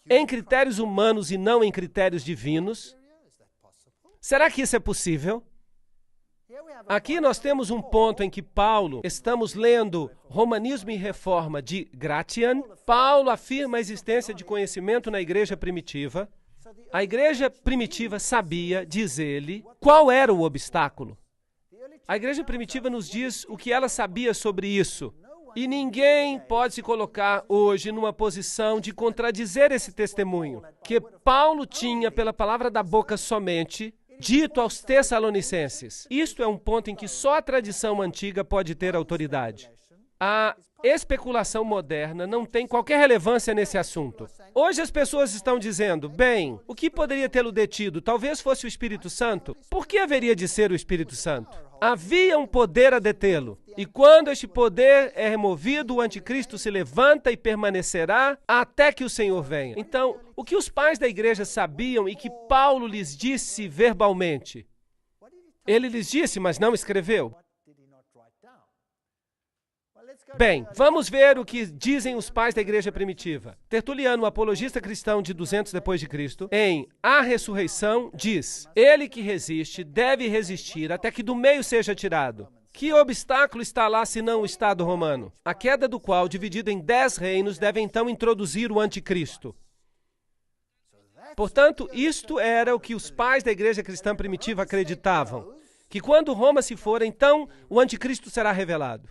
A: Em critérios humanos e não em critérios divinos? Será que isso é possível? Aqui nós temos um ponto em que Paulo, estamos lendo Romanismo e Reforma de Gratian. Paulo afirma a existência de conhecimento na igreja primitiva. A igreja primitiva sabia, diz ele, qual era o obstáculo. A igreja primitiva nos diz o que ela sabia sobre isso. E ninguém pode se colocar hoje numa posição de contradizer esse testemunho, que Paulo tinha pela palavra da boca somente, dito aos Tessalonicenses. Isto é um ponto em que só a tradição antiga pode ter autoridade. A especulação moderna não tem qualquer relevância nesse assunto. Hoje as pessoas estão dizendo, bem, o que poderia tê-lo detido? Talvez fosse o Espírito Santo. Por que haveria de ser o Espírito Santo? Havia um poder a detê-lo. E quando este poder é removido, o anticristo se levanta e permanecerá até que o Senhor venha. Então, o que os pais da igreja sabiam e que Paulo lhes disse verbalmente? Ele lhes disse, mas não escreveu. Bem, vamos ver o que dizem os pais da igreja primitiva. Tertuliano, o apologista cristão de 200 depois de Cristo, em A Ressurreição, diz: ele que resiste deve resistir até que do meio seja tirado. Que obstáculo está lá senão o Estado romano? A queda do qual, dividido em 10 reinos, deve então introduzir o anticristo. Portanto, isto era o que os pais da igreja cristã primitiva acreditavam, que quando Roma se for, então o anticristo será revelado.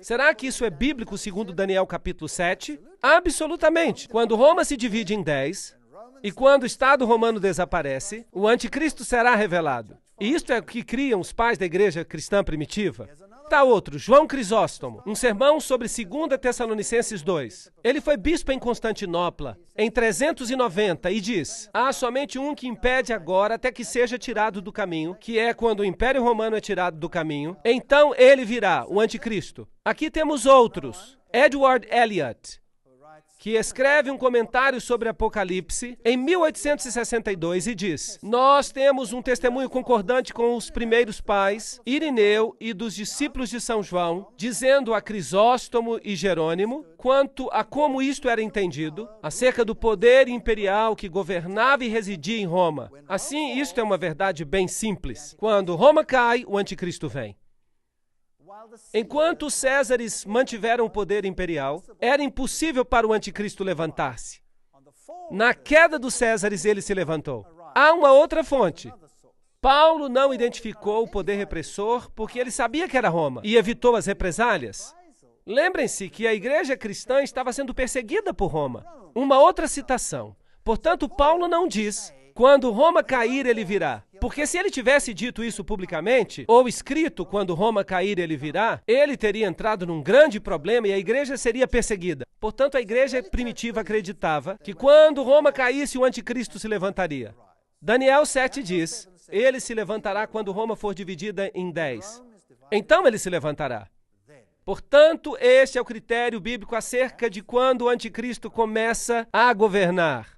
A: Será que isso é bíblico segundo Daniel capítulo 7? Absolutamente. Quando Roma se divide em 10, e quando o Estado romano desaparece, o anticristo será revelado. E isto é o que criam os pais da igreja cristã primitiva. Tá outro, João Crisóstomo, um sermão sobre 2 Tessalonicenses 2. Ele foi bispo em Constantinopla, em 390, e diz: há somente um que impede agora até que seja tirado do caminho, que é quando o Império Romano é tirado do caminho. Então ele virá, o anticristo. Aqui temos outros. Edward Elliot, que escreve um comentário sobre Apocalipse em 1862 e diz: nós temos um testemunho concordante com os primeiros pais, Irineu e dos discípulos de São João, dizendo a Crisóstomo e Jerônimo, quanto a como isto era entendido, acerca do poder imperial que governava e residia em Roma. Assim, isto é uma verdade bem simples. Quando Roma cai, o anticristo vem. Enquanto os Césares mantiveram o poder imperial, era impossível para o anticristo levantar-se. Na queda dos Césares, ele se levantou. Há uma outra fonte. Paulo não identificou o poder repressor porque ele sabia que era Roma e evitou as represálias. Lembrem-se que a igreja cristã estava sendo perseguida por Roma. Uma outra citação. Portanto, Paulo não diz: quando Roma cair, ele virá. Porque se ele tivesse dito isso publicamente, ou escrito, quando Roma cair, ele virá, ele teria entrado num grande problema e a igreja seria perseguida. Portanto, a igreja primitiva acreditava que quando Roma caísse, o anticristo se levantaria. Daniel 7 diz: ele se levantará quando Roma for dividida em 10. Então ele se levantará. Portanto, este é o critério bíblico acerca de quando o anticristo começa a governar.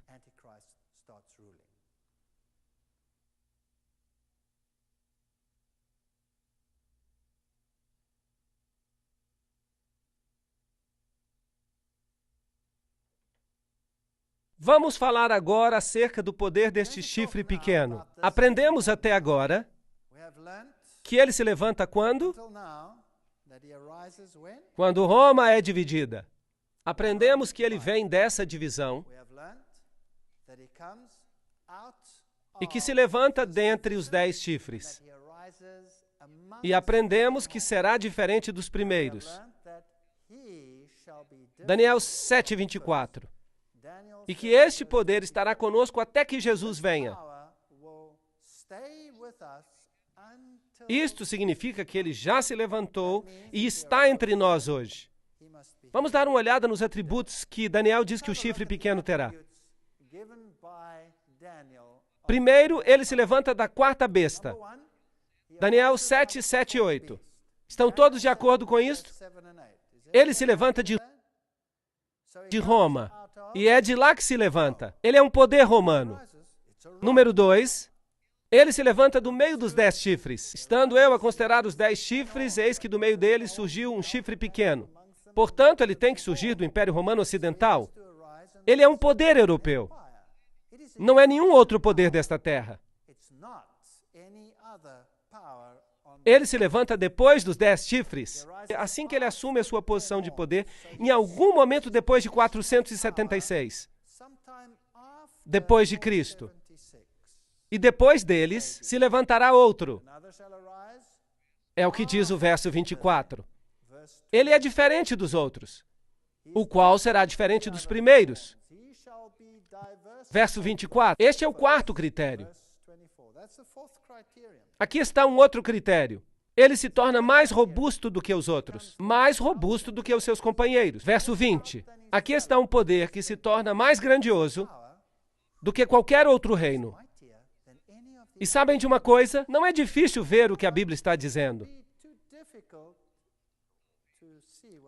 A: Vamos falar agora acerca do poder deste chifre pequeno. Aprendemos até agora que ele se levanta quando? Quando Roma é dividida. Aprendemos que ele vem dessa divisão e que se levanta dentre os 10 chifres. E aprendemos que será diferente dos primeiros. Daniel 7:24. E que este poder estará conosco até que Jesus venha. Isto significa que ele já se levantou e está entre nós hoje. Vamos dar uma olhada nos atributos que Daniel diz que o chifre pequeno terá. Primeiro, ele se levanta da quarta besta. Daniel 7, 7 e 8. Estão todos de acordo com isto? Ele se levanta de Roma. E é de lá que se levanta. Ele é um poder romano. Número 2. Ele se levanta do meio dos 10 chifres. Estando eu a considerar os 10 chifres, eis que do meio deles surgiu um chifre pequeno. Portanto, ele tem que surgir do Império Romano Ocidental. Ele é um poder europeu. Não é nenhum outro poder desta terra. Ele se levanta depois dos 10 chifres. Assim que ele assume a sua posição de poder, em algum momento depois de 476. Depois de Cristo. E depois deles se levantará outro. É o que diz o verso 24. Ele é diferente dos outros, o qual será diferente dos primeiros. Verso 24. Este é o quarto critério. Aqui está um outro critério. Ele se torna mais robusto do que os outros, mais robusto do que os seus companheiros. Verso 20. Aqui está um poder que se torna mais grandioso do que qualquer outro reino. E sabem de uma coisa? Não é difícil ver o que a Bíblia está dizendo.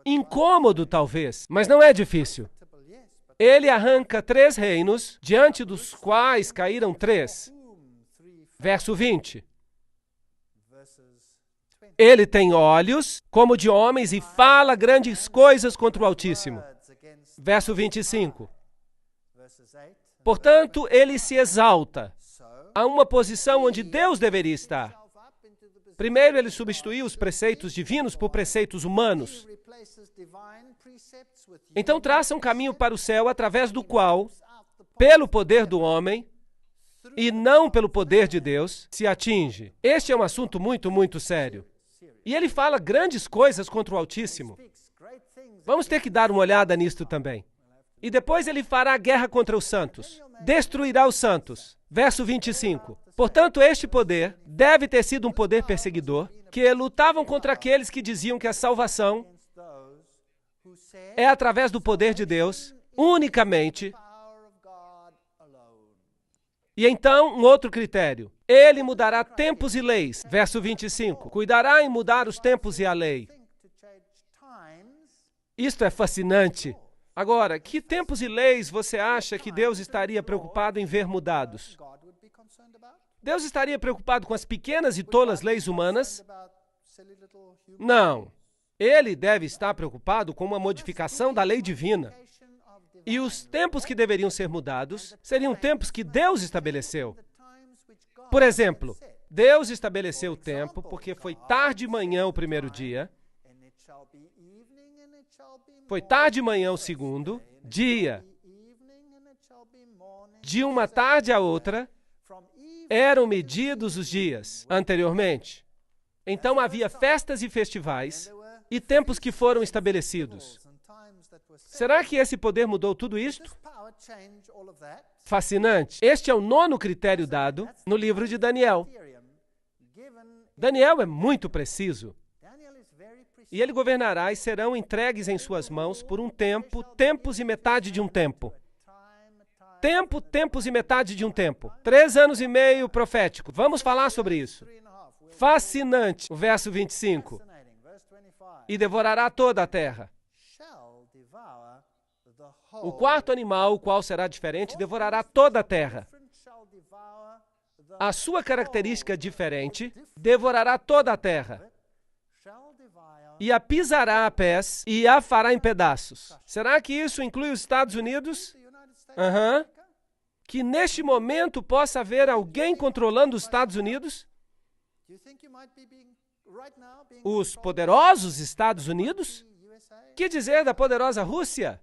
A: Incômodo, talvez, mas não é difícil. Ele arranca 3 reinos, diante dos quais caíram 3. Verso 20. Ele tem olhos como de homens e fala grandes coisas contra o Altíssimo. Verso 25. Portanto, ele se exalta a uma posição onde Deus deveria estar. Primeiro, ele substituiu os preceitos divinos por preceitos humanos. Então, traça um caminho para o céu através do qual, pelo poder do homem, e não pelo poder de Deus, se atinge. Este é um assunto muito, muito sério. E ele fala grandes coisas contra o Altíssimo. Vamos ter que dar uma olhada nisto também. E depois ele fará guerra contra os santos. Destruirá os santos. Verso 25. Portanto, este poder deve ter sido um poder perseguidor, que lutavam contra aqueles que diziam que a salvação é através do poder de Deus, unicamente. E então, um outro critério. Ele mudará tempos e leis. Verso 25. Cuidará em mudar os tempos e a lei. Isto é fascinante. Agora, que tempos e leis você acha que Deus estaria preocupado em ver mudados? Deus estaria preocupado com as pequenas e tolas leis humanas? Não. Ele deve estar preocupado com uma modificação da lei divina. E os tempos que deveriam ser mudados seriam tempos que Deus estabeleceu. Por exemplo, Deus estabeleceu o tempo porque foi tarde de manhã o primeiro dia, foi tarde de manhã o segundo dia. De uma tarde a outra, eram medidos os dias anteriormente. Então havia festas e festivais e tempos que foram estabelecidos. Será que esse poder mudou tudo isto? Fascinante. Este é o 9º critério dado no livro de Daniel. Daniel é muito preciso. E ele governará e serão entregues em suas mãos por um tempo, tempos e metade de um tempo. Tempo, tempos e metade de um tempo. 3 anos e meio profético. Vamos falar sobre isso. Fascinante. O verso 25. E devorará toda a terra. O quarto animal, o qual será diferente, devorará toda a terra. A sua característica diferente devorará toda a terra. E a pisará a pés e a fará em pedaços. Será que isso inclui os Estados Unidos? Que neste momento possa haver alguém controlando os Estados Unidos? Os poderosos Estados Unidos? Que dizer da poderosa Rússia?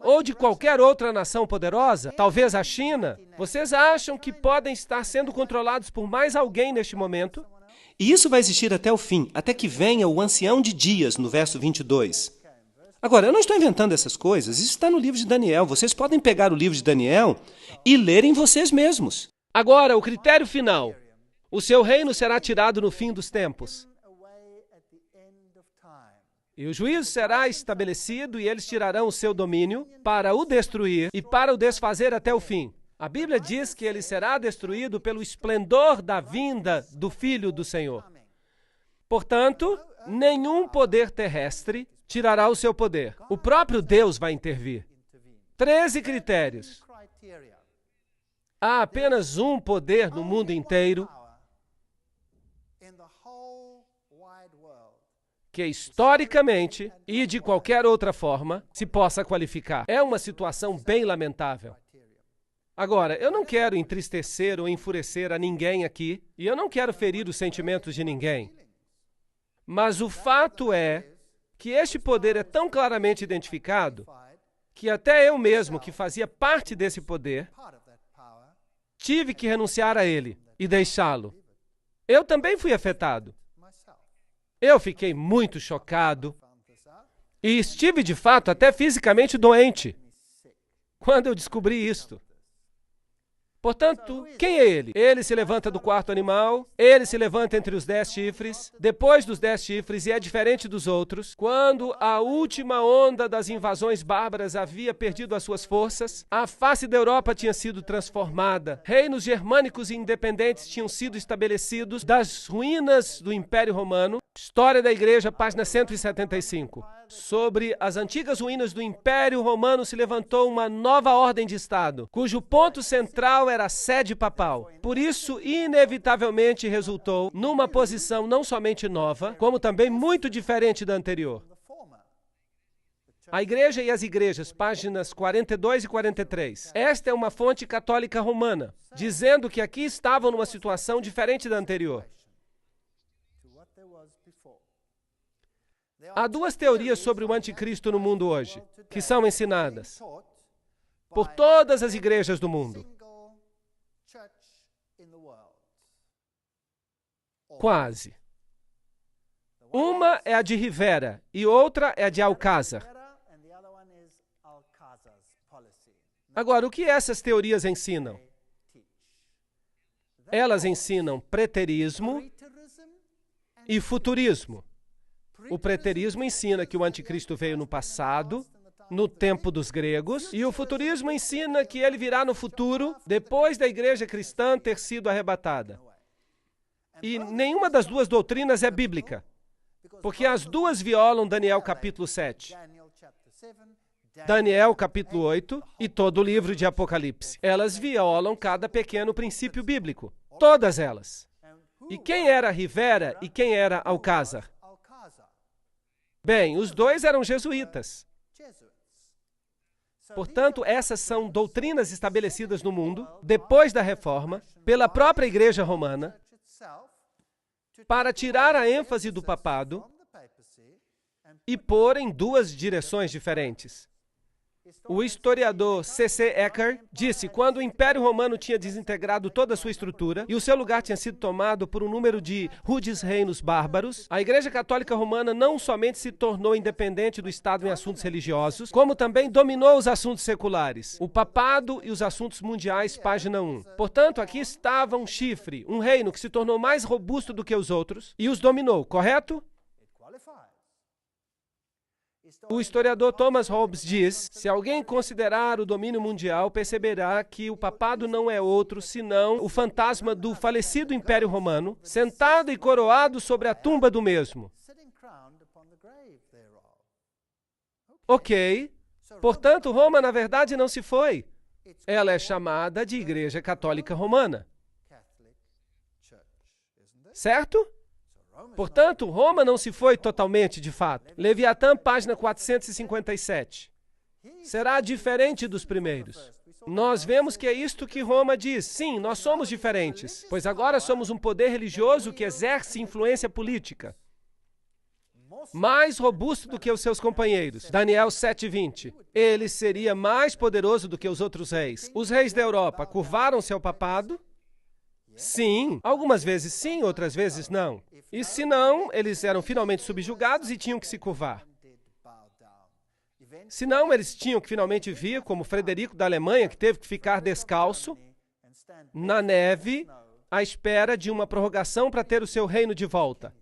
A: Ou de qualquer outra nação poderosa? Talvez a China? Vocês acham que podem estar sendo controlados por mais alguém neste momento?
B: E isso vai existir até o fim, até que venha o ancião de dias, no verso 22. Agora, eu não estou inventando essas coisas, isso está no livro de Daniel. Vocês podem pegar o livro de Daniel e lerem vocês mesmos.
A: Agora, o critério final. O seu reino será tirado no fim dos tempos. E o juízo será estabelecido e eles tirarão o seu domínio para o destruir e para o desfazer até o fim. A Bíblia diz que ele será destruído pelo esplendor da vinda do Filho do Senhor. Portanto, nenhum poder terrestre tirará o seu poder. O próprio Deus vai intervir. 13 critérios. Há apenas um poder no mundo inteiro que historicamente e de qualquer outra forma se possa qualificar. É uma situação bem lamentável. Agora, eu não quero entristecer ou enfurecer a ninguém aqui, e eu não quero ferir os sentimentos de ninguém. Mas o fato é que este poder é tão claramente identificado que até eu mesmo, que fazia parte desse poder, tive que renunciar a ele e deixá-lo. Eu também fui afetado. Eu fiquei muito chocado e estive, de fato, até fisicamente doente quando eu descobri isto. Portanto, quem é ele? Ele se levanta do quarto animal, ele se levanta entre os 10 chifres, depois dos 10 chifres, e é diferente dos outros. Quando a última onda das invasões bárbaras havia perdido as suas forças, a face da Europa tinha sido transformada, reinos germânicos e independentes tinham sido estabelecidos das ruínas do Império Romano. História da Igreja, página 175. Sobre as antigas ruínas do Império Romano se levantou uma nova ordem de Estado, cujo ponto central era a sede papal. Por isso, inevitavelmente resultou numa posição não somente nova, como também muito diferente da anterior. A Igreja e as Igrejas, páginas 42 e 43. Esta é uma fonte católica romana, dizendo que aqui estavam numa situação diferente da anterior. Há duas teorias sobre o anticristo no mundo hoje, que são ensinadas por todas as igrejas do mundo. Quase. Uma é a de Rivera e outra é a de Alcázar. Agora, o que essas teorias ensinam? Elas ensinam preterismo e futurismo. O preterismo ensina que o anticristo veio no passado, no tempo dos gregos, e o futurismo ensina que ele virá no futuro, depois da igreja cristã ter sido arrebatada. E nenhuma das duas doutrinas é bíblica, porque as duas violam Daniel capítulo 7, Daniel capítulo 8 e todo o livro de Apocalipse. Elas violam cada pequeno princípio bíblico, todas elas. E quem era Rivera e quem era Alcázar? Bem, os dois eram jesuítas. Portanto, essas são doutrinas estabelecidas no mundo, depois da Reforma, pela própria Igreja Romana, para tirar a ênfase do papado e pôr em duas direções diferentes. O historiador C.C. Ecker disse que quando o Império Romano tinha desintegrado toda a sua estrutura e o seu lugar tinha sido tomado por um número de rudes reinos bárbaros, a Igreja Católica Romana não somente se tornou independente do Estado em assuntos religiosos, como também dominou os assuntos seculares, o papado e os assuntos mundiais, página 1. Portanto, aqui estava um chifre, um reino que se tornou mais robusto do que os outros e os dominou, correto? O historiador Thomas Hobbes diz: se alguém considerar o domínio mundial, perceberá que o papado não é outro senão o fantasma do falecido Império Romano, sentado e coroado sobre a tumba do mesmo. Ok. Portanto, Roma, na verdade, não se foi. Ela é chamada de Igreja Católica Romana. Certo? Portanto, Roma não se foi totalmente, de fato. Leviatã, página 457. Será diferente dos primeiros. Nós vemos que é isto que Roma diz. Sim, nós somos diferentes, pois agora somos um poder religioso que exerce influência política. Mais robusto do que os seus companheiros. Daniel 7:20. Ele seria mais poderoso do que os outros reis. Os reis da Europa curvaram-se ao papado? Sim. Algumas vezes sim, outras vezes não. E se não, eles eram finalmente subjugados e tinham que se curvar. Se não, eles tinham que finalmente vir, como Frederico da Alemanha, que teve que ficar descalço, na neve, à espera de uma prorrogação para ter o seu reino de volta.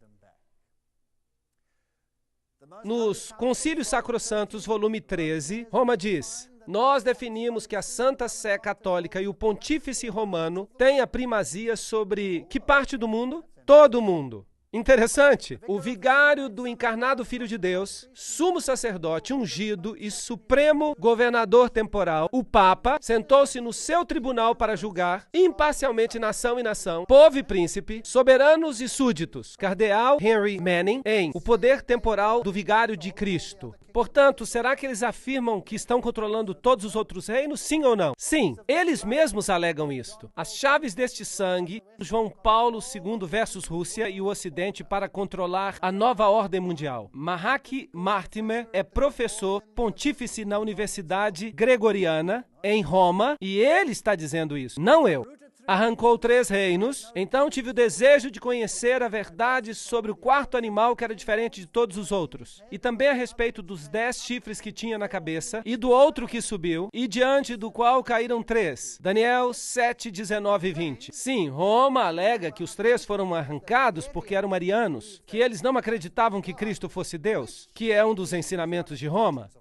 A: Nos Concílios Sacrossantos, volume 13, Roma diz: nós definimos que a Santa Sé Católica e o Pontífice Romano têm a primazia sobre que parte do mundo? Todo o mundo. Interessante. O vigário do encarnado Filho de Deus, sumo sacerdote ungido e supremo governador temporal, o Papa, sentou-se no seu tribunal para julgar imparcialmente nação e nação, povo e príncipe, soberanos e súditos. Cardeal Henry Manning, em O Poder Temporal do Vigário de Cristo. Portanto, será que eles afirmam que estão controlando todos os outros reinos? Sim ou não? Sim, eles mesmos alegam isto. As chaves deste sangue, João Paulo II versus Rússia e o Ocidente para controlar a nova ordem mundial. Mahaki Martimer é professor pontífice na Universidade Gregoriana, em Roma, e ele está dizendo isso, não eu. Arrancou 3 reinos, então tive o desejo de conhecer a verdade sobre o quarto animal que era diferente de todos os outros, e também a respeito dos 10 chifres que tinha na cabeça, e do outro que subiu, e diante do qual caíram 3. Daniel 7, 19 e 20. Sim, Roma alega que os 3 foram arrancados porque eram marianos, que eles não acreditavam que Cristo fosse Deus, que é um dos ensinamentos de Roma.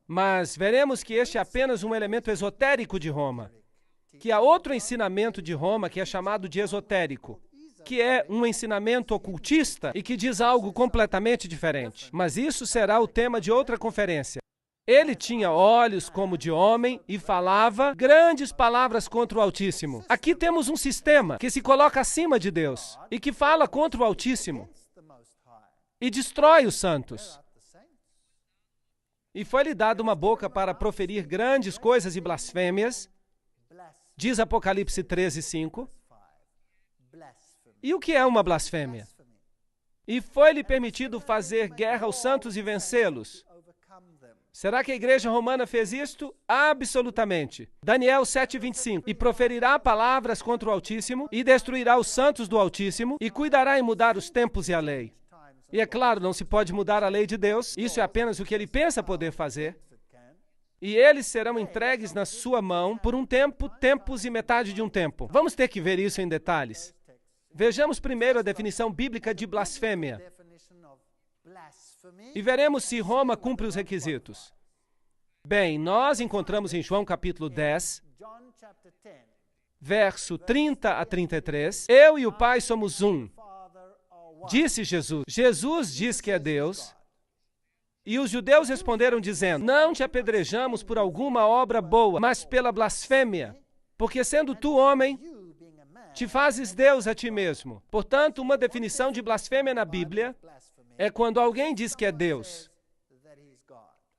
A: Mas veremos que este é apenas um elemento esotérico de Roma. Que há outro ensinamento de Roma que é chamado de esotérico, que é um ensinamento ocultista e que diz algo completamente diferente. Mas isso será o tema de outra conferência. Ele tinha olhos como de homem e falava grandes palavras contra o Altíssimo. Aqui temos um sistema que se coloca acima de Deus e que fala contra o Altíssimo e destrói os santos. E foi-lhe dada uma boca para proferir grandes coisas e blasfêmias, diz Apocalipse 13, 5. E o que é uma blasfêmia? E foi-lhe permitido fazer guerra aos santos e vencê-los. Será que a igreja romana fez isto? Absolutamente. Daniel 7, 25. E proferirá palavras contra o Altíssimo, e destruirá os santos do Altíssimo, e cuidará em mudar os tempos e a lei. E é claro, não se pode mudar a lei de Deus, isso é apenas o que ele pensa poder fazer. E eles serão entregues na sua mão por um tempo, tempos e metade de um tempo. Vamos ter que ver isso em detalhes. Vejamos primeiro a definição bíblica de blasfêmia. E veremos se Roma cumpre os requisitos. Bem, nós encontramos em João capítulo 10, verso 30 a 33, eu e o Pai somos um. Disse Jesus. Jesus diz que é Deus. E os judeus responderam dizendo, não te apedrejamos por alguma obra boa, mas pela blasfêmia, porque sendo tu homem, te fazes Deus a ti mesmo. Portanto, uma definição de blasfêmia na Bíblia é quando alguém diz que é Deus.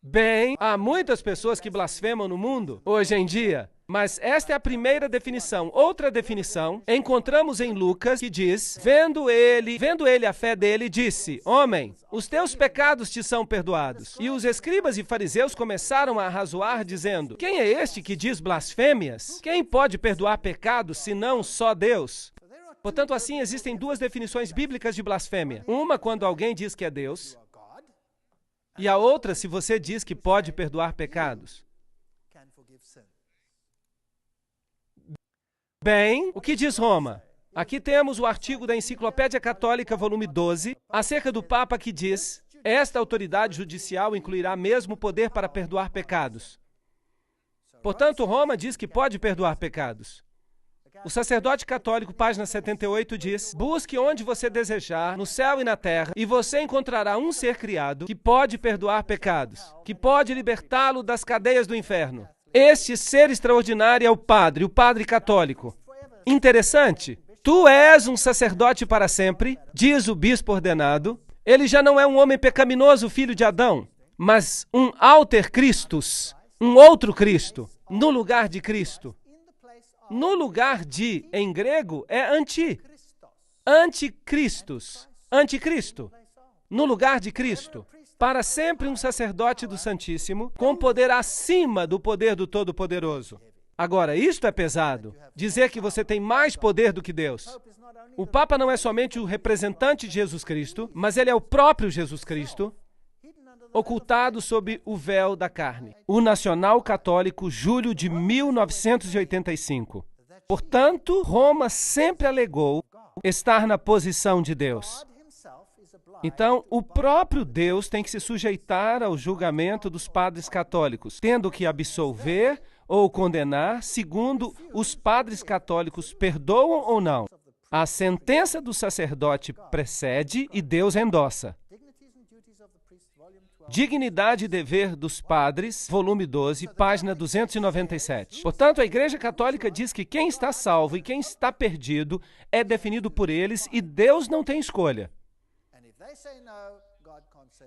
A: Bem, há muitas pessoas que blasfemam no mundo, hoje em dia, mas esta é a primeira definição. Outra definição, encontramos em Lucas, que diz, vendo ele a fé dele, disse, homem, os teus pecados te são perdoados. E os escribas e fariseus começaram a arrazoar, dizendo, quem é este que diz blasfêmias? Quem pode perdoar pecados, senão só Deus? Portanto, assim, existem 2 definições bíblicas de blasfêmia. Uma quando alguém diz que é Deus, e a outra se você diz que pode perdoar pecados. Bem, o que diz Roma? Aqui temos o artigo da Enciclopédia Católica, volume 12, acerca do Papa que diz, esta autoridade judicial incluirá mesmo o poder para perdoar pecados. Portanto, Roma diz que pode perdoar pecados. O sacerdote católico, página 78, diz, busque onde você desejar, no céu e na terra, e você encontrará um ser criado que pode perdoar pecados, que pode libertá-lo das cadeias do inferno. Este ser extraordinário é o Padre católico. Interessante. Tu és um sacerdote para sempre, diz o bispo ordenado. Ele já não é um homem pecaminoso, filho de Adão, mas um alter Christus, um outro Cristo. no lugar de Cristo. No lugar de, em grego, é anticristos. Anticristo. No lugar de Cristo. Para sempre um sacerdote do Santíssimo, com poder acima do poder do Todo-Poderoso. Agora, isto é pesado. Dizer que você tem mais poder do que Deus. O Papa não é somente o representante de Jesus Cristo, mas ele é o próprio Jesus Cristo, ocultado sob o véu da carne. O Nacional Católico, julho de 1985. Portanto, Roma sempre alegou estar na posição de Deus. Então, o próprio Deus tem que se sujeitar ao julgamento dos padres católicos, tendo que absolver ou condenar, segundo os padres católicos perdoam ou não. A sentença do sacerdote precede e Deus endossa. Dignidade e Dever dos Padres, volume 12, página 297. Portanto, a Igreja Católica diz que quem está salvo e quem está perdido é definido por eles e Deus não tem escolha.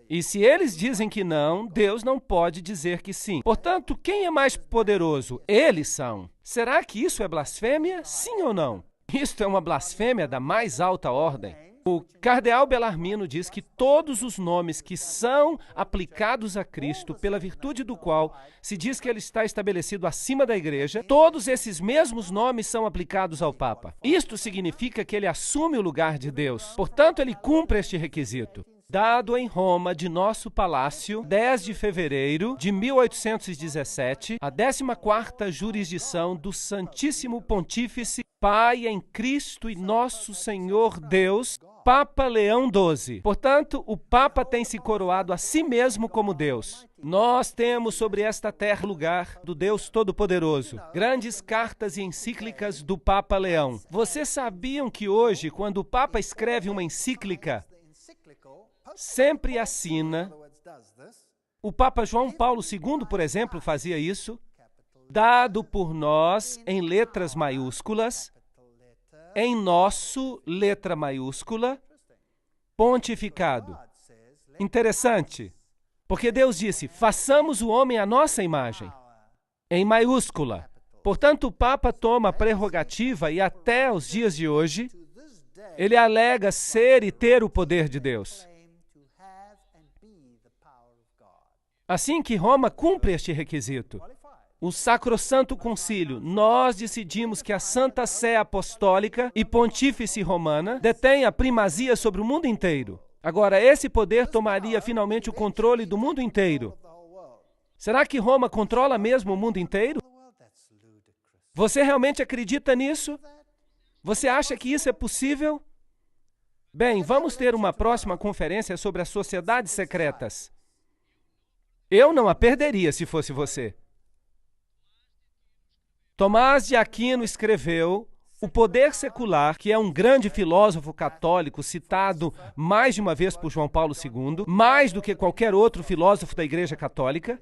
A: E se eles dizem que não, Deus não pode dizer que sim. Portanto, quem é mais poderoso? Eles são. Será que isso é blasfêmia? Sim ou não? Isto é uma blasfêmia da mais alta ordem. O cardeal Bellarmino diz que todos os nomes que são aplicados a Cristo, pela virtude do qual se diz que ele está estabelecido acima da Igreja, todos esses mesmos nomes são aplicados ao Papa. Isto significa que ele assume o lugar de Deus. Portanto, ele cumpre este requisito. Dado em Roma, de nosso palácio, 10 de fevereiro de 1817, a 14ª jurisdição do Santíssimo Pontífice, Pai em Cristo e Nosso Senhor Deus, Papa Leão XII. Portanto, o Papa tem se coroado a si mesmo como Deus. Nós temos sobre esta terra o lugar do Deus Todo-Poderoso. Grandes cartas e encíclicas do Papa Leão. Vocês sabiam que hoje, quando o Papa escreve uma encíclica, sempre assina, o Papa João Paulo II, por exemplo, fazia isso, dado por nós em letras maiúsculas, em nosso, letra maiúscula, pontificado. Interessante, porque Deus disse, façamos o homem à nossa imagem, em maiúscula. Portanto, o Papa toma a prerrogativa e até os dias de hoje, ele alega ser e ter o poder de Deus. Assim que Roma cumpre este requisito. O Sacrosanto Concílio, nós decidimos que a Santa Sé Apostólica e Pontífice Romana detém a primazia sobre o mundo inteiro. Agora, esse poder tomaria finalmente o controle do mundo inteiro. Será que Roma controla mesmo o mundo inteiro? Você realmente acredita nisso? Você acha que isso é possível? Bem, vamos ter uma próxima conferência sobre as sociedades secretas. Eu não a perderia se fosse você. Tomás de Aquino escreveu O Poder Secular, que é um grande filósofo católico citado mais de uma vez por João Paulo II, mais do que qualquer outro filósofo da Igreja Católica.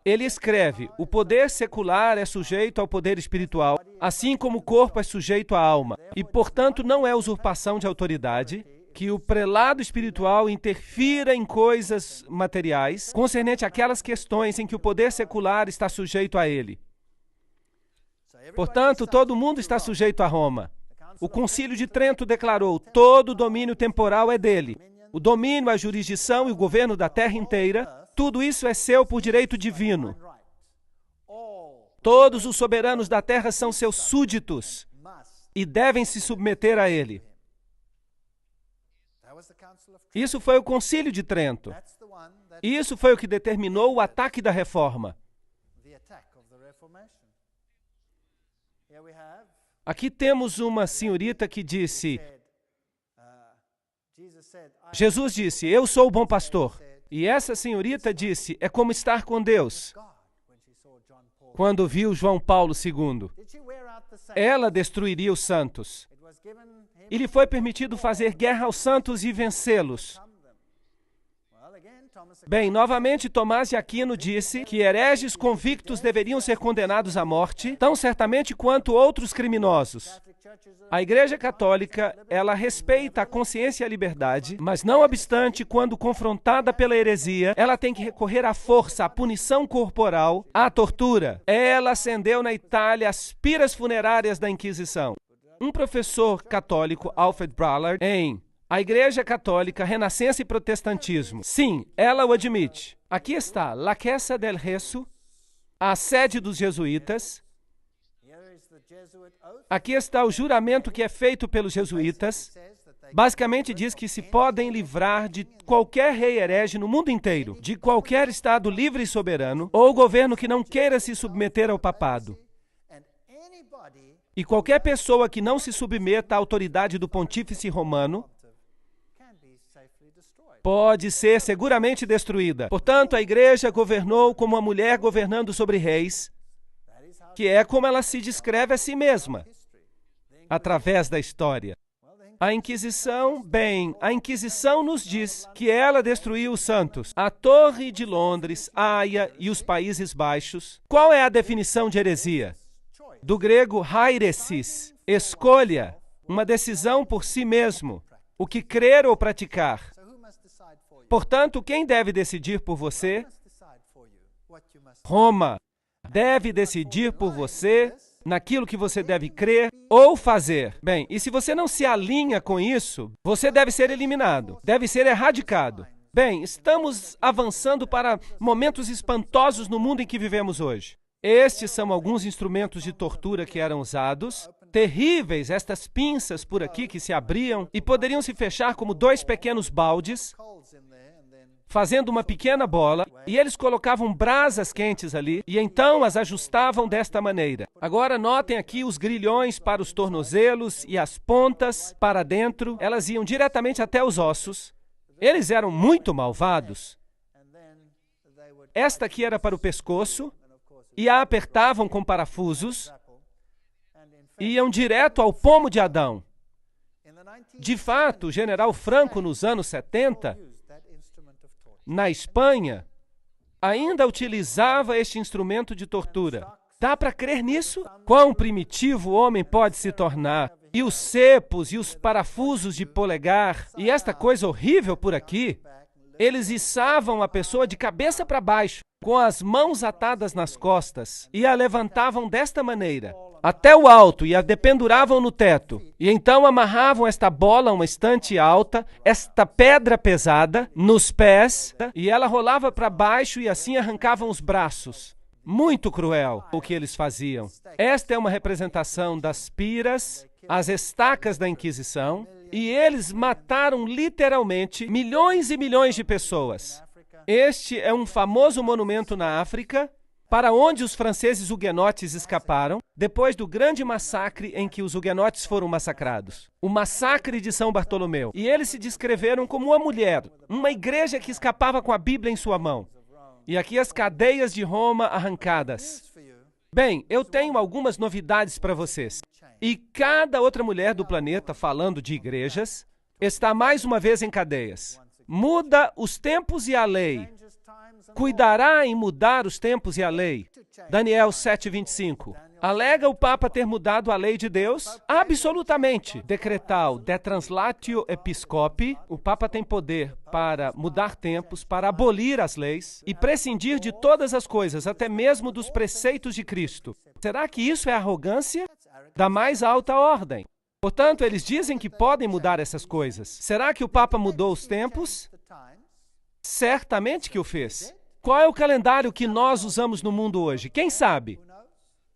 A: Ele escreve, o poder secular é sujeito ao poder espiritual, assim como o corpo é sujeito à alma, e, portanto, não é usurpação de autoridade que o prelado espiritual interfira em coisas materiais, concernente àquelas questões em que o poder secular está sujeito a ele. Portanto, todo mundo está sujeito a Roma. O Concílio de Trento declarou, todo o domínio temporal é dele. O domínio, a jurisdição e o governo da terra inteira, tudo isso é seu por direito divino. Todos os soberanos da terra são seus súditos e devem se submeter a ele. Isso foi o Concílio de Trento. Isso foi o que determinou o ataque da Reforma. Aqui temos uma senhorita que disse, Jesus disse, eu sou o bom pastor. E essa senhorita disse, é como estar com Deus. Quando viu João Paulo II, ela destruiria os santos. E lhe foi permitido fazer guerra aos santos e vencê-los. Bem, novamente, Tomás de Aquino disse que hereges convictos deveriam ser condenados à morte, tão certamente quanto outros criminosos. A Igreja Católica, ela respeita a consciência e a liberdade, mas não obstante, quando confrontada pela heresia, ela tem que recorrer à força, à punição corporal, à tortura. Ela acendeu na Itália as piras funerárias da Inquisição. Um professor católico, Alfred Ballard, em A Igreja Católica, Renascença e Protestantismo. Sim, ela o admite. Aqui está, La Chiesa del Gesù, a sede dos jesuítas. Aqui está o juramento que é feito pelos jesuítas. Basicamente diz que se podem livrar de qualquer rei herege no mundo inteiro, de qualquer estado livre e soberano, ou governo que não queira se submeter ao papado. E qualquer pessoa que não se submeta à autoridade do pontífice romano pode ser seguramente destruída. Portanto, a igreja governou como uma mulher governando sobre reis, que é como ela se descreve a si mesma, através da história. A Inquisição, a Inquisição nos diz que ela destruiu os santos. A Torre de Londres, a Haia e os Países Baixos. Qual é a definição de heresia? Do grego hairesis, escolha, uma decisão por si mesmo, o que crer ou praticar. Portanto, quem deve decidir por você? Roma deve decidir por você naquilo que você deve crer ou fazer. Bem, e se você não se alinha com isso, você deve ser eliminado, deve ser erradicado. Bem, estamos avançando para momentos espantosos no mundo em que vivemos hoje. Estes são alguns instrumentos de tortura que eram usados. Terríveis, estas pinças por aqui que se abriam e poderiam se fechar como dois pequenos baldes, fazendo uma pequena bola, e eles colocavam brasas quentes ali, e então as ajustavam desta maneira. Agora notem aqui os grilhões para os tornozelos e as pontas para dentro, elas iam diretamente até os ossos. Eles eram muito malvados. Esta aqui era para o pescoço, e a apertavam com parafusos, e iam direto ao pomo de Adão. De fato, o general Franco, nos anos 70, na Espanha, ainda utilizava este instrumento de tortura. Dá para crer nisso? Quão primitivo o homem pode se tornar? E os cepos e os parafusos de polegar, e esta coisa horrível por aqui, eles içavam a pessoa de cabeça para baixo, com as mãos atadas nas costas, e a levantavam desta maneira, até o alto, e a dependuravam no teto. E então amarravam esta bola a uma estante alta, esta pedra pesada, nos pés, e ela rolava para baixo e assim arrancavam os braços. Muito cruel o que eles faziam. Esta é uma representação das piras, as estacas da Inquisição, e eles mataram literalmente milhões e milhões de pessoas. Este é um famoso monumento na África, para onde os franceses huguenotes escaparam, depois do grande massacre em que os huguenotes foram massacrados. O massacre de São Bartolomeu. E eles se descreveram como uma mulher, uma igreja que escapava com a Bíblia em sua mão. E aqui as cadeias de Roma arrancadas. Bem, eu tenho algumas novidades para vocês. E cada outra mulher do planeta, falando de igrejas, está mais uma vez em cadeias. Muda os tempos e a lei. Cuidará em mudar os tempos e a lei. Daniel 7:25. Alega o Papa ter mudado a lei de Deus? Absolutamente. Decretal de translatio episcopi. O Papa tem poder para mudar tempos, para abolir as leis e prescindir de todas as coisas, até mesmo dos preceitos de Cristo. Será que isso é arrogância da mais alta ordem? Portanto, eles dizem que podem mudar essas coisas. Será que o Papa mudou os tempos? Certamente que o fez. Qual é o calendário que nós usamos no mundo hoje? Quem sabe?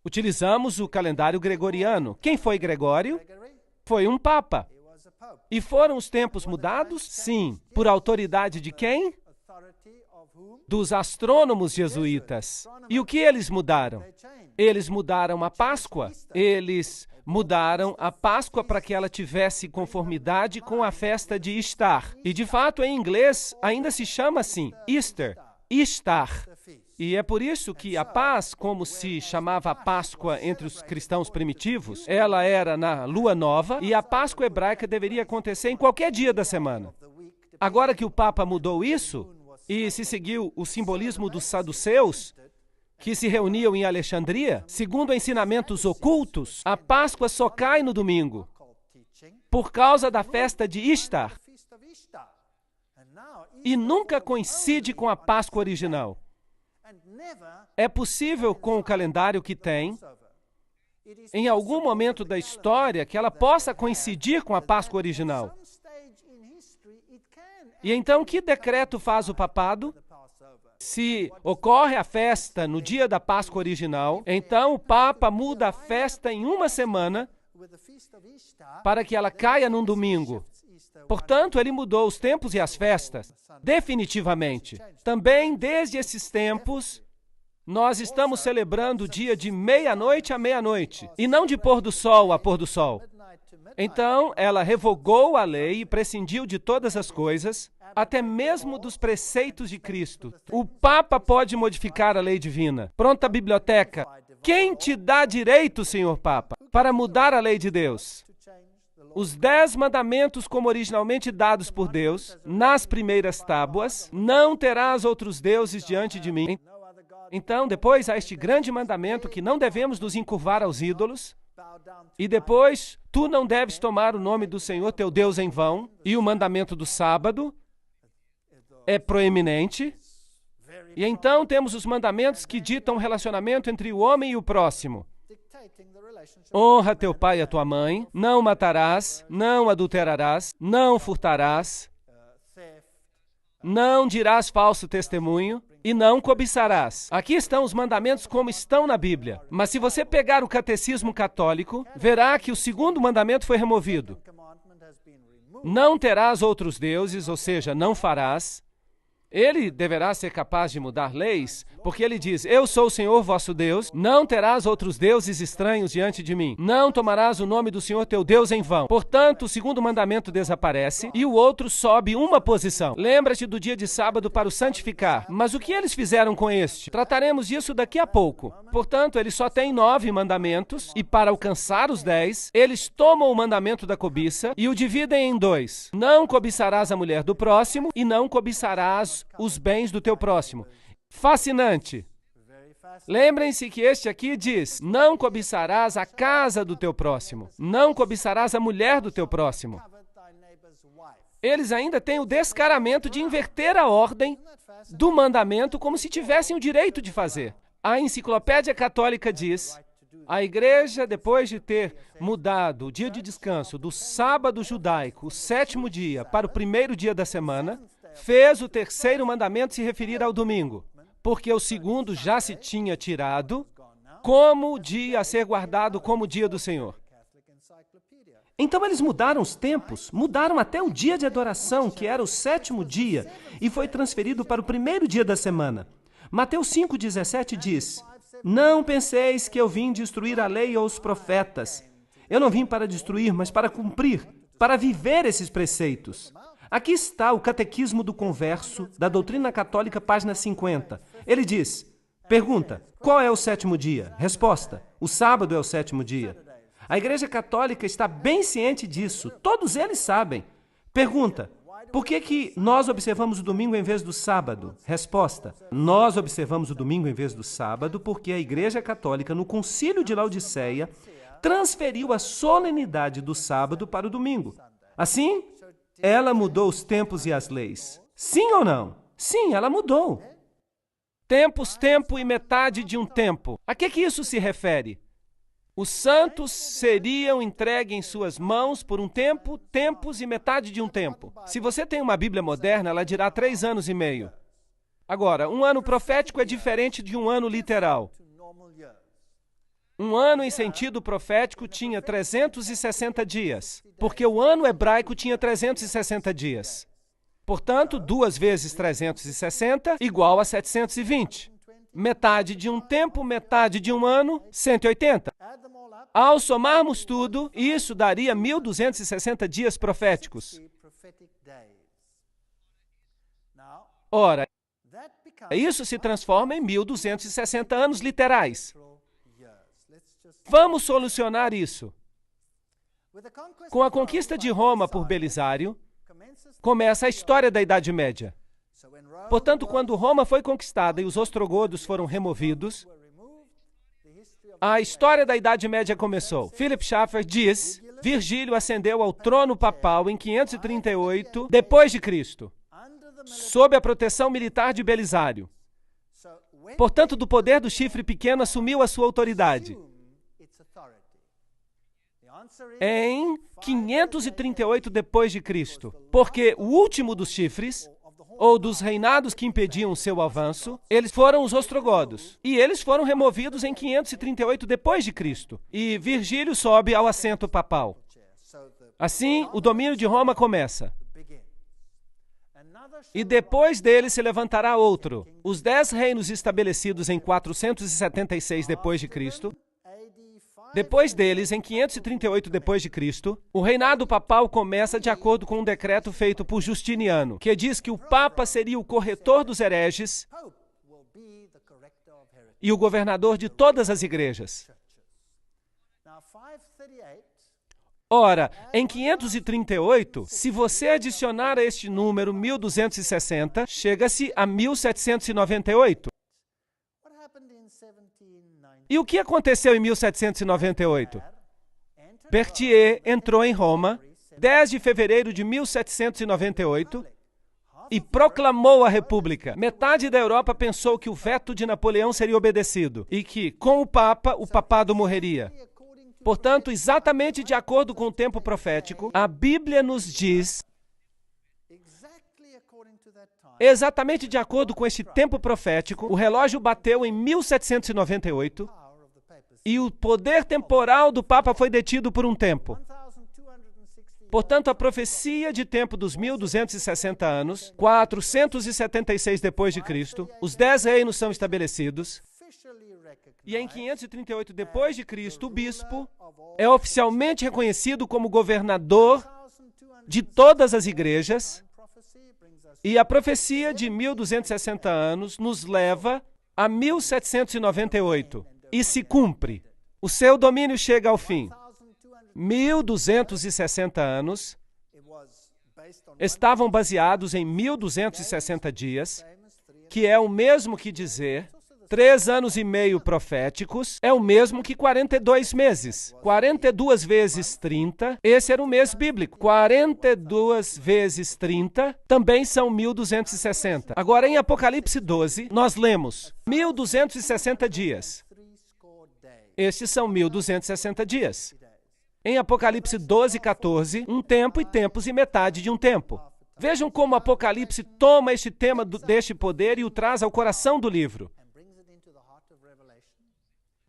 A: Utilizamos o calendário gregoriano. Quem foi Gregório? Foi um Papa. E foram os tempos mudados? Sim. Por autoridade de quem? Dos astrônomos jesuítas. E o que eles mudaram? Eles mudaram a Páscoa. Eles mudaram a Páscoa para que ela tivesse conformidade com a festa de Ishtar. E, de fato, em inglês, ainda se chama assim, Easter, Ishtar. E é por isso que a paz, como se chamava a Páscoa entre os cristãos primitivos, ela era na lua nova e a Páscoa hebraica deveria acontecer em qualquer dia da semana. Agora que o Papa mudou isso, e se seguiu o simbolismo dos saduceus, que se reuniam em Alexandria, segundo ensinamentos ocultos, a Páscoa só cai no domingo, por causa da festa de Ishtar, e nunca coincide com a Páscoa original. É possível, com o calendário que tem, em algum momento da história, que ela possa coincidir com a Páscoa original. E então, que decreto faz o papado? Se ocorre a festa no dia da Páscoa original, então o Papa muda a festa em uma semana para que ela caia num domingo. Portanto, ele mudou os tempos e as festas, definitivamente. Também, desde esses tempos, nós estamos celebrando o dia de meia-noite a meia-noite, e não de pôr do sol a pôr do sol. Então, ela revogou a lei e prescindiu de todas as coisas, até mesmo dos preceitos de Cristo. O Papa pode modificar a lei divina. Pronta a biblioteca. Quem te dá direito, Senhor Papa, para mudar a lei de Deus? Os 10 mandamentos, como originalmente dados por Deus, nas primeiras tábuas, não terás outros deuses diante de mim. Então, depois há este grande mandamento que não devemos nos encurvar aos ídolos. E depois, tu não deves tomar o nome do Senhor teu Deus em vão. E o mandamento do sábado é proeminente. E então temos os mandamentos que ditam o relacionamento entre o homem e o próximo. Honra teu pai e a tua mãe, não matarás, não adulterarás, não furtarás, não dirás falso testemunho e não cobiçarás. Aqui estão os mandamentos como estão na Bíblia. Mas se você pegar o catecismo católico, verá que o segundo mandamento foi removido. Não terás outros deuses, ou seja, não farás. Ele deverá ser capaz de mudar leis, porque ele diz, eu sou o Senhor vosso Deus, não terás outros deuses estranhos diante de mim, não tomarás o nome do Senhor teu Deus em vão. Portanto, o segundo mandamento desaparece e o outro sobe uma posição. Lembra-te do dia de sábado para o santificar. Mas o que eles fizeram com este? Trataremos disso daqui a pouco. Portanto, ele só tem 9 mandamentos e para alcançar os 10, eles tomam o mandamento da cobiça e o dividem em 2. Não cobiçarás a mulher do próximo e não cobiçarás os bens do teu próximo. Fascinante. Lembrem-se que este aqui diz, não cobiçarás a casa do teu próximo, não cobiçarás a mulher do teu próximo. Eles ainda têm o descaramento de inverter a ordem do mandamento como se tivessem o direito de fazer. A Enciclopédia Católica diz, a Igreja, depois de ter mudado o dia de descanso do sábado judaico, o 7º dia, para o primeiro dia da semana, fez o terceiro mandamento se referir ao domingo, porque o segundo já se tinha tirado como dia a ser guardado como dia do Senhor. Então eles mudaram os tempos, mudaram até o dia de adoração, que era o 7º dia, e foi transferido para o primeiro dia da semana. Mateus 5,17 diz, não penseis que eu vim destruir a lei ou os profetas. Eu não vim para destruir, mas para cumprir, para viver esses preceitos. Aqui está o Catequismo do Converso, da Doutrina Católica, página 50. Ele diz, pergunta, qual é o 7º dia? Resposta, o sábado é o 7º dia. A Igreja Católica está bem ciente disso, todos eles sabem. Pergunta, por que nós observamos o domingo em vez do sábado? Resposta, nós observamos o domingo em vez do sábado porque a Igreja Católica, no Concílio de Laodiceia, transferiu a solenidade do sábado para o domingo. Assim, ela mudou os tempos e as leis. Sim ou não? Sim, ela mudou. Tempos, tempo e metade de um tempo. A que isso se refere? Os santos seriam entregues em suas mãos por um tempo, tempos e metade de um tempo. Se você tem uma Bíblia moderna, ela dirá 3 anos e meio. Agora, um ano profético é diferente de um ano literal. Um ano em sentido profético tinha 360 dias, porque o ano hebraico tinha 360 dias. Portanto, 2 vezes 360 igual a 720. Metade de um tempo, metade de um ano, 180. Ao somarmos tudo, isso daria 1.260 dias proféticos. Ora, isso se transforma em 1.260 anos literais. Vamos solucionar isso. Com a conquista de Roma por Belisário, começa a história da Idade Média. Portanto, quando Roma foi conquistada e os ostrogodos foram removidos, a história da Idade Média começou. Philip Schaeffer diz: Virgílio ascendeu ao trono papal em 538 depois de Cristo, sob a proteção militar de Belisário. Portanto, do poder do chifre pequeno assumiu a sua autoridade em 538 depois de Cristo, porque o último dos chifres, ou dos reinados que impediam seu avanço, eles foram os ostrogodos. E eles foram removidos em 538 depois de Cristo. E Virgílio sobe ao assento papal. Assim, o domínio de Roma começa. E depois dele se levantará outro. Os 10 reinos estabelecidos em 476 depois de Cristo. Depois deles, em 538 depois de Cristo, o reinado papal começa de acordo com um decreto feito por Justiniano, que diz que o Papa seria o corretor dos hereges e o governador de todas as igrejas. Ora, em 538, se você adicionar a este número 1260, chega-se a 1798. E o que aconteceu em 1798? Berthier entrou em Roma, 10 de fevereiro de 1798, e proclamou a República. Metade da Europa pensou que o veto de Napoleão seria obedecido e que, com o Papa, o papado morreria. Portanto, exatamente de acordo com o tempo profético, a Bíblia nos diz, exatamente de acordo com este tempo profético, o relógio bateu em 1798 e o poder temporal do Papa foi detido por um tempo. Portanto, a profecia de tempo dos 1260 anos, 476 depois de Cristo, os 10 reinos são estabelecidos, e em 538 depois de Cristo, o bispo é oficialmente reconhecido como governador de todas as igrejas, e a profecia de 1260 anos nos leva a 1798 e se cumpre. O seu domínio chega ao fim. 1260 anos estavam baseados em 1260 dias, que é o mesmo que dizer 3 anos e meio proféticos, é o mesmo que 42 meses. 42 vezes 30, esse era o mês bíblico. 42 vezes 30 também são 1260. Agora, em Apocalipse 12, nós lemos 1260 dias. Estes são 1260 dias. Em Apocalipse 12, 14, um tempo e tempos e metade de um tempo. Vejam como Apocalipse toma este tema deste poder e o traz ao coração do livro.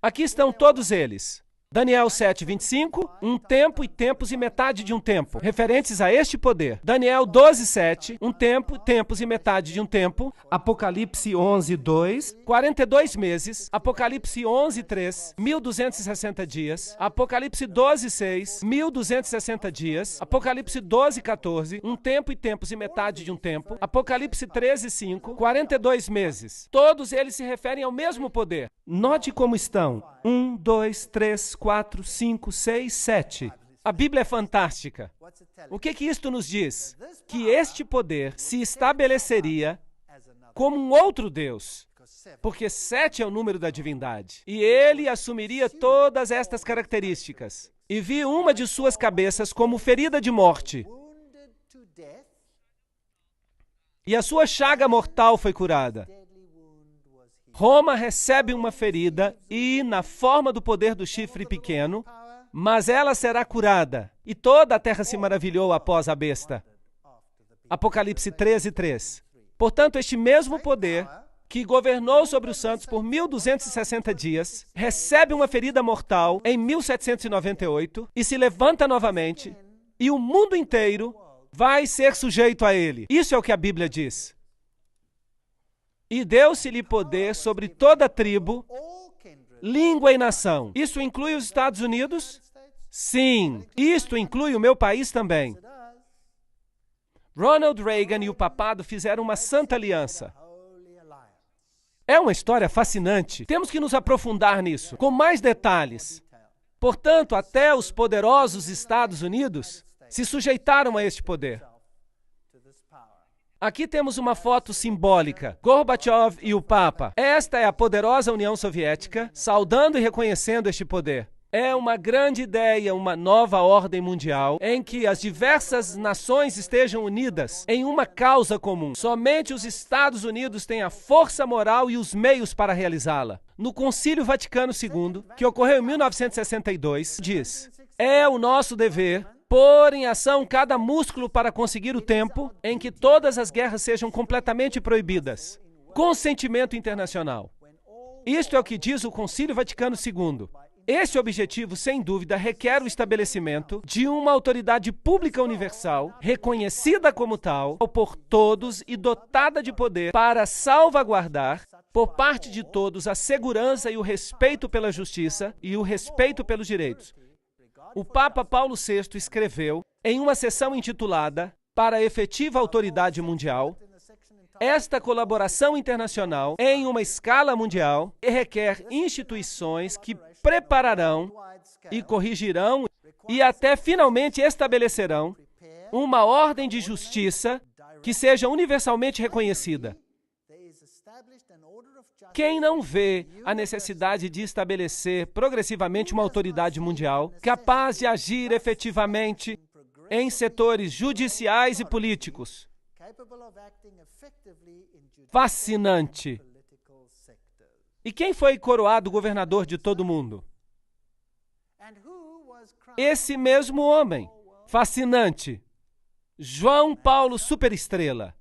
A: Aqui estão todos eles. Daniel 7, 25, um tempo e tempos e metade de um tempo, referentes a este poder. Daniel 12, 7, um tempo, tempos e metade de um tempo. Apocalipse 11, 2, 42 meses. Apocalipse 11, 3, 1260 dias. Apocalipse 12, 6, 1260 dias. Apocalipse 12, 14, um tempo e tempos e metade de um tempo. Apocalipse 13, 5, 42 meses. Todos eles se referem ao mesmo poder. Note como estão. 1, 2, 3, 4, 5, 6, 7. A Bíblia é fantástica. O que isto nos diz? Que este poder se estabeleceria como um outro Deus, porque 7 é o número da divindade. E ele assumiria todas estas características. E vi uma de suas cabeças como ferida de morte. E a sua chaga mortal foi curada. Roma recebe uma ferida e, na forma do poder do chifre pequeno, mas ela será curada. E toda a terra se maravilhou após a besta. Apocalipse 13, 3. Portanto, este mesmo poder, que governou sobre os santos por 1260 dias, recebe uma ferida mortal em 1798 e se levanta novamente, e o mundo inteiro vai ser sujeito a ele. Isso é o que a Bíblia diz. E deu-se-lhe poder sobre toda tribo, língua e nação. Isso inclui os Estados Unidos? Sim, isto inclui o meu país também. Ronald Reagan e o papado fizeram uma santa aliança. É uma história fascinante. Temos que nos aprofundar nisso, com mais detalhes. Portanto, até os poderosos Estados Unidos se sujeitaram a este poder. Aqui temos uma foto simbólica, Gorbachev e o Papa. Esta é a poderosa União Soviética, saudando e reconhecendo este poder. É uma grande ideia, uma nova ordem mundial, em que as diversas nações estejam unidas em uma causa comum. Somente os Estados Unidos têm a força moral e os meios para realizá-la. No Concílio Vaticano II, que ocorreu em 1962, diz: é o nosso dever pôr em ação cada músculo para conseguir o tempo em que todas as guerras sejam completamente proibidas. Consentimento internacional. Isto é o que diz o Concílio Vaticano II. Este objetivo, sem dúvida, requer o estabelecimento de uma autoridade pública universal, reconhecida como tal por todos e dotada de poder para salvaguardar, por parte de todos, a segurança e o respeito pela justiça e o respeito pelos direitos. O Papa Paulo VI escreveu, em uma sessão intitulada Para a Efetiva Autoridade Mundial, esta colaboração internacional em uma escala mundial requer instituições que prepararão e corrigirão e até finalmente estabelecerão uma ordem de justiça que seja universalmente reconhecida. Quem não vê a necessidade de estabelecer progressivamente uma autoridade mundial capaz de agir efetivamente em setores judiciais e políticos? Fascinante. E quem foi coroado governador de todo o mundo? Esse mesmo homem. Fascinante. João Paulo Superestrela.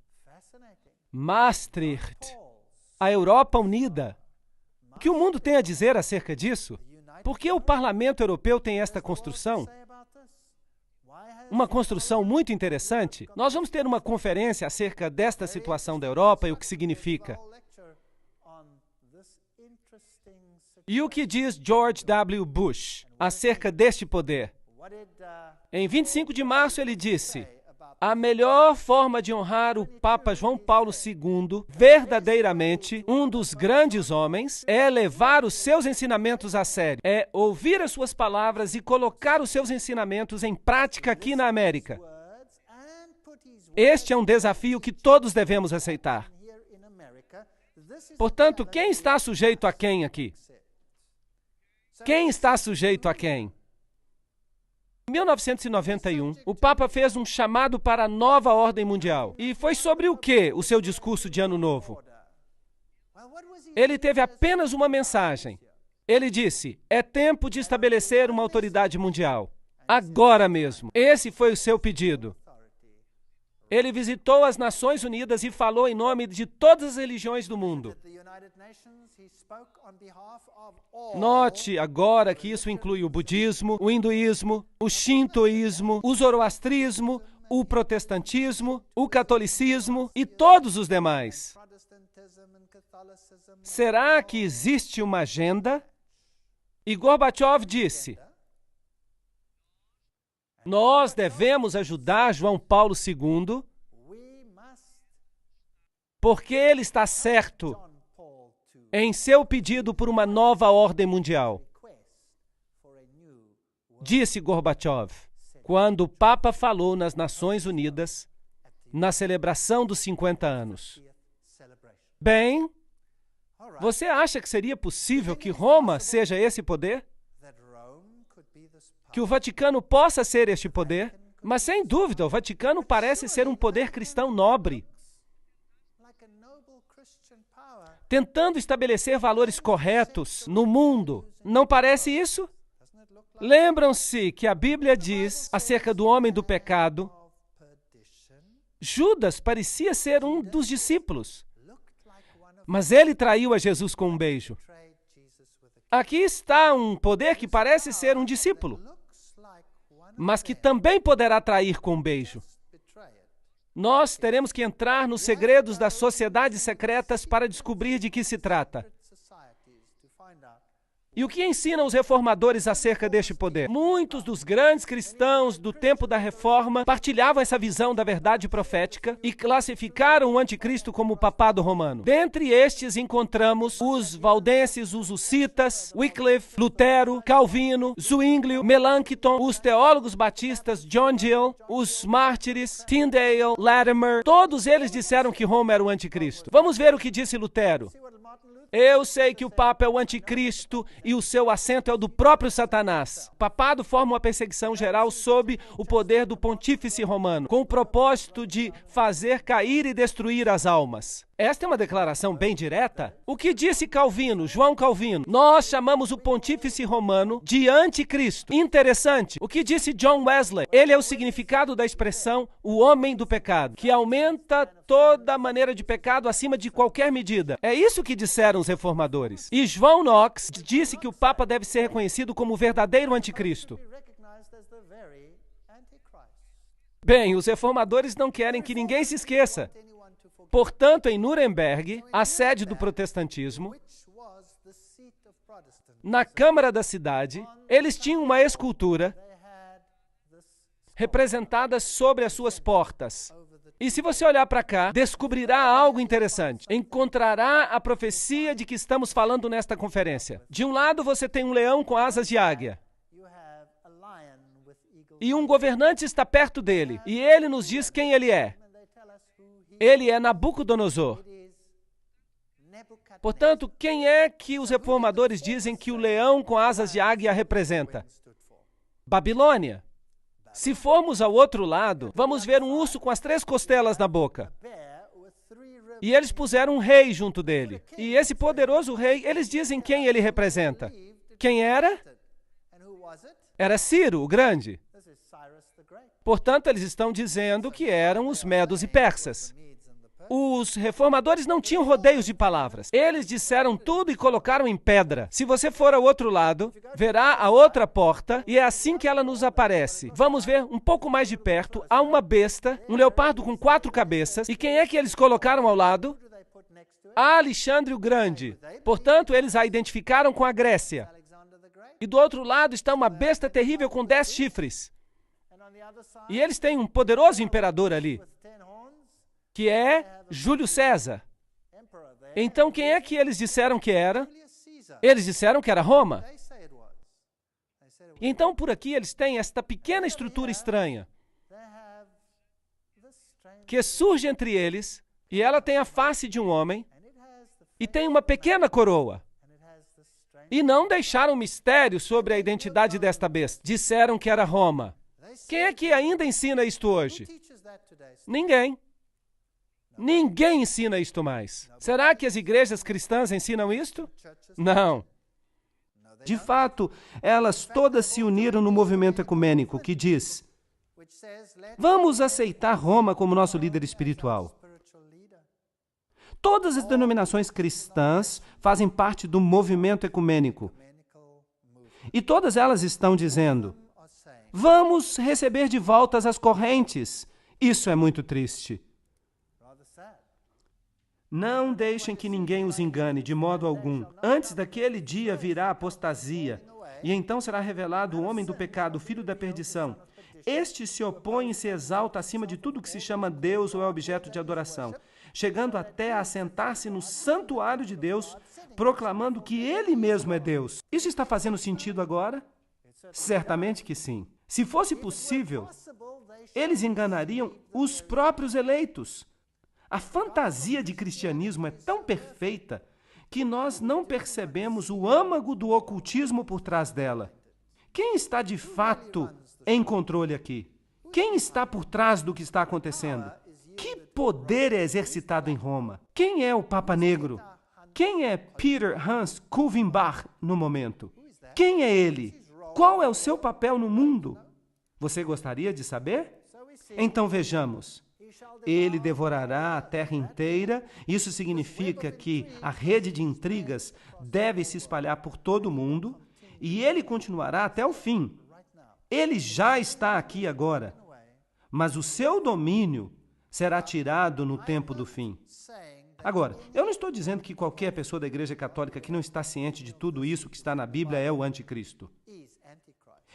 A: Maastricht. A Europa unida. O que o mundo tem a dizer acerca disso? Por que o Parlamento Europeu tem esta construção? Uma construção muito interessante. Nós vamos ter uma conferência acerca desta situação da Europa e o que significa. E o que diz George W. Bush acerca deste poder? Em 25 de março ele disse: a melhor forma de honrar o Papa João Paulo II, verdadeiramente um dos grandes homens, é levar os seus ensinamentos a sério, é ouvir as suas palavras e colocar os seus ensinamentos em prática aqui na América. Este é um desafio que todos devemos aceitar. Portanto, quem está sujeito a quem aqui? Quem está sujeito a quem? Em 1991, o Papa fez um chamado para a nova ordem mundial. E foi sobre o que o seu discurso de Ano Novo? Ele teve apenas uma mensagem. Ele disse: é tempo de estabelecer uma autoridade mundial. Agora mesmo. Esse foi o seu pedido. Ele visitou as Nações Unidas e falou em nome de todas as religiões do mundo. Note agora que isso inclui o budismo, o hinduísmo, o shintoísmo, o zoroastrismo, o protestantismo, o catolicismo e todos os demais. Será que existe uma agenda? E Gorbachev disse: nós devemos ajudar João Paulo II porque ele está certo em seu pedido por uma nova ordem mundial. Disse Gorbachev, quando o Papa falou nas Nações Unidas, na celebração dos 50 anos. Bem, você acha que seria possível que Roma seja esse poder? Que o Vaticano possa ser este poder? Mas, sem dúvida, o Vaticano parece ser um poder cristão nobre, tentando estabelecer valores corretos no mundo. Não parece isso? Lembram-se que a Bíblia diz acerca do homem do pecado? Judas parecia ser um dos discípulos, mas ele traiu a Jesus com um beijo. Aqui está um poder que parece ser um discípulo, mas que também poderá trair com um beijo. Nós teremos que entrar nos segredos das sociedades secretas para descobrir de que se trata. E o que ensinam os reformadores acerca deste poder? Muitos dos grandes cristãos do tempo da Reforma partilhavam essa visão da verdade profética e classificaram o anticristo como o papado romano. Dentre estes encontramos os valdenses, os hussitas, Wycliffe, Lutero, Calvino, Zwinglio, Melanchthon, os teólogos batistas John Gill, os mártires, Tyndale, Latimer. Todos eles disseram que Roma era o anticristo. Vamos ver o que disse Lutero. Eu sei que o Papa é o anticristo e o seu assento é o do próprio Satanás. O papado forma uma perseguição geral sob o poder do pontífice romano, com o propósito de fazer cair e destruir as almas. Esta é uma declaração bem direta. O que disse Calvino, João Calvino? Nós chamamos o pontífice romano de anticristo. Interessante. O que disse John Wesley? Ele é o significado da expressão o homem do pecado, que aumenta toda maneira de pecado acima de qualquer medida. É isso que disseram os reformadores. E João Knox disse que o Papa deve ser reconhecido como o verdadeiro anticristo. Bem, os reformadores não querem que ninguém se esqueça. Portanto, em Nuremberg, a sede do protestantismo, na Câmara da cidade, eles tinham uma escultura representada sobre as suas portas. E se você olhar para cá, descobrirá algo interessante. Encontrará a profecia de que estamos falando nesta conferência. De um lado, você tem um leão com asas de águia. E um governante está perto dele. E ele nos diz quem ele é. Ele é Nabucodonosor. Portanto, quem é que os reformadores dizem que o leão com asas de águia representa? Babilônia. Se formos ao outro lado, vamos ver um urso com as 3 costelas na boca. E eles puseram um rei junto dele. E esse poderoso rei, eles dizem quem ele representa. Quem era? Era Ciro, o Grande. Portanto, eles estão dizendo que eram os medos e persas. Os reformadores não tinham rodeios de palavras. Eles disseram tudo e colocaram em pedra. Se você for ao outro lado, verá a outra porta e é assim que ela nos aparece. Vamos ver um pouco mais de perto. Há uma besta, um leopardo com 4 cabeças. E quem é que eles colocaram ao lado? Alexandre o Grande. Portanto, eles a identificaram com a Grécia. E do outro lado está uma besta terrível com 10 chifres. E eles têm um poderoso imperador ali, que é Júlio César. Então, quem é que eles disseram que era? Eles disseram que era Roma. Então, por aqui, eles têm esta pequena estrutura estranha, que surge entre eles, e ela tem a face de um homem, e tem uma pequena coroa. E não deixaram mistério sobre a identidade desta besta. Disseram que era Roma. Quem é que ainda ensina isto hoje? Ninguém. Ninguém ensina isto mais. Será que as igrejas cristãs ensinam isto? Não. De fato, elas todas se uniram no movimento ecumênico que diz: vamos aceitar Roma como nosso líder espiritual. Todas as denominações cristãs fazem parte do movimento ecumênico. E todas elas estão dizendo: vamos receber de volta as correntes. Isso é muito triste. Não deixem que ninguém os engane, de modo algum. Antes daquele dia virá a apostasia, e então será revelado o homem do pecado, o filho da perdição. Este se opõe e se exalta acima de tudo que se chama Deus ou é objeto de adoração, chegando até a assentar-se no santuário de Deus, proclamando que ele mesmo é Deus. Isso está fazendo sentido agora? Certamente que sim. Se fosse possível, eles enganariam os próprios eleitos. A fantasia de cristianismo é tão perfeita que nós não percebemos o âmago do ocultismo por trás dela. Quem está de fato em controle aqui? Quem está por trás do que está acontecendo? Que poder é exercitado em Roma? Quem é o Papa Negro? Quem é Peter Hans Kulvenbach no momento? Quem é ele? Qual é o seu papel no mundo? Você gostaria de saber? Então vejamos. Ele devorará a terra inteira. Isso significa que a rede de intrigas deve se espalhar por todo o mundo e ele continuará até o fim. Ele já está aqui agora, mas o seu domínio será tirado no tempo do fim. Agora, eu não estou
B: estou dizendo que qualquer pessoa da Igreja Católica que não está ciente de tudo isso que está na Bíblia é o anticristo.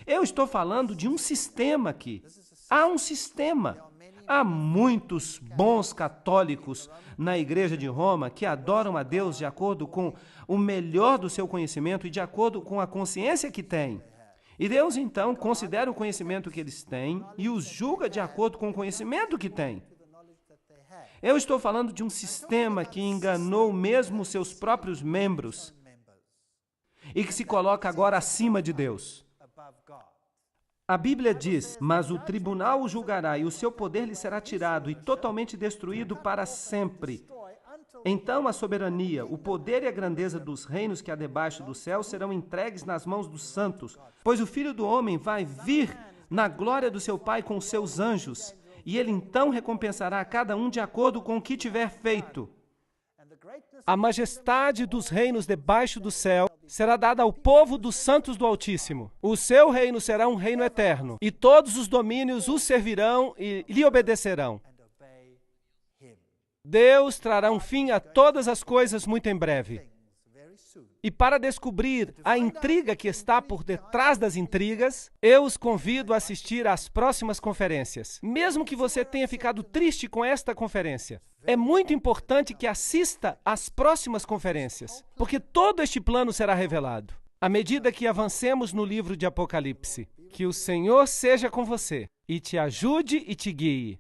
B: Eu estou falando de um sistema aqui. Há um sistema. Há muitos bons católicos na Igreja de Roma que adoram a Deus de acordo com o melhor do seu conhecimento e de acordo com a consciência que têm. E Deus, então, considera o conhecimento que eles têm e os julga de acordo com o conhecimento que têm. Eu estou falando de um sistema que enganou mesmo seus próprios membros e que se coloca agora acima de Deus. A Bíblia diz, mas o tribunal o julgará e o seu poder lhe será tirado e totalmente destruído para sempre. Então a soberania, o poder e a grandeza dos reinos que há debaixo do céu serão entregues nas mãos dos santos, pois o Filho do Homem vai vir na glória do seu Pai com os seus anjos, e ele então recompensará a cada um de acordo com o que tiver feito.
A: A majestade dos reinos debaixo do céu será dada ao povo dos santos do Altíssimo. O seu reino será um reino eterno, e todos os domínios o servirão e lhe obedecerão. Deus trará um fim a todas as coisas muito em breve. E para descobrir a intriga que está por detrás das intrigas, eu os convido a assistir às próximas conferências. Mesmo que você tenha ficado triste com esta conferência, é muito importante que assista às próximas conferências, porque todo este plano será revelado. À medida que avancemos no livro de Apocalipse, que o Senhor seja com você e te ajude e te guie.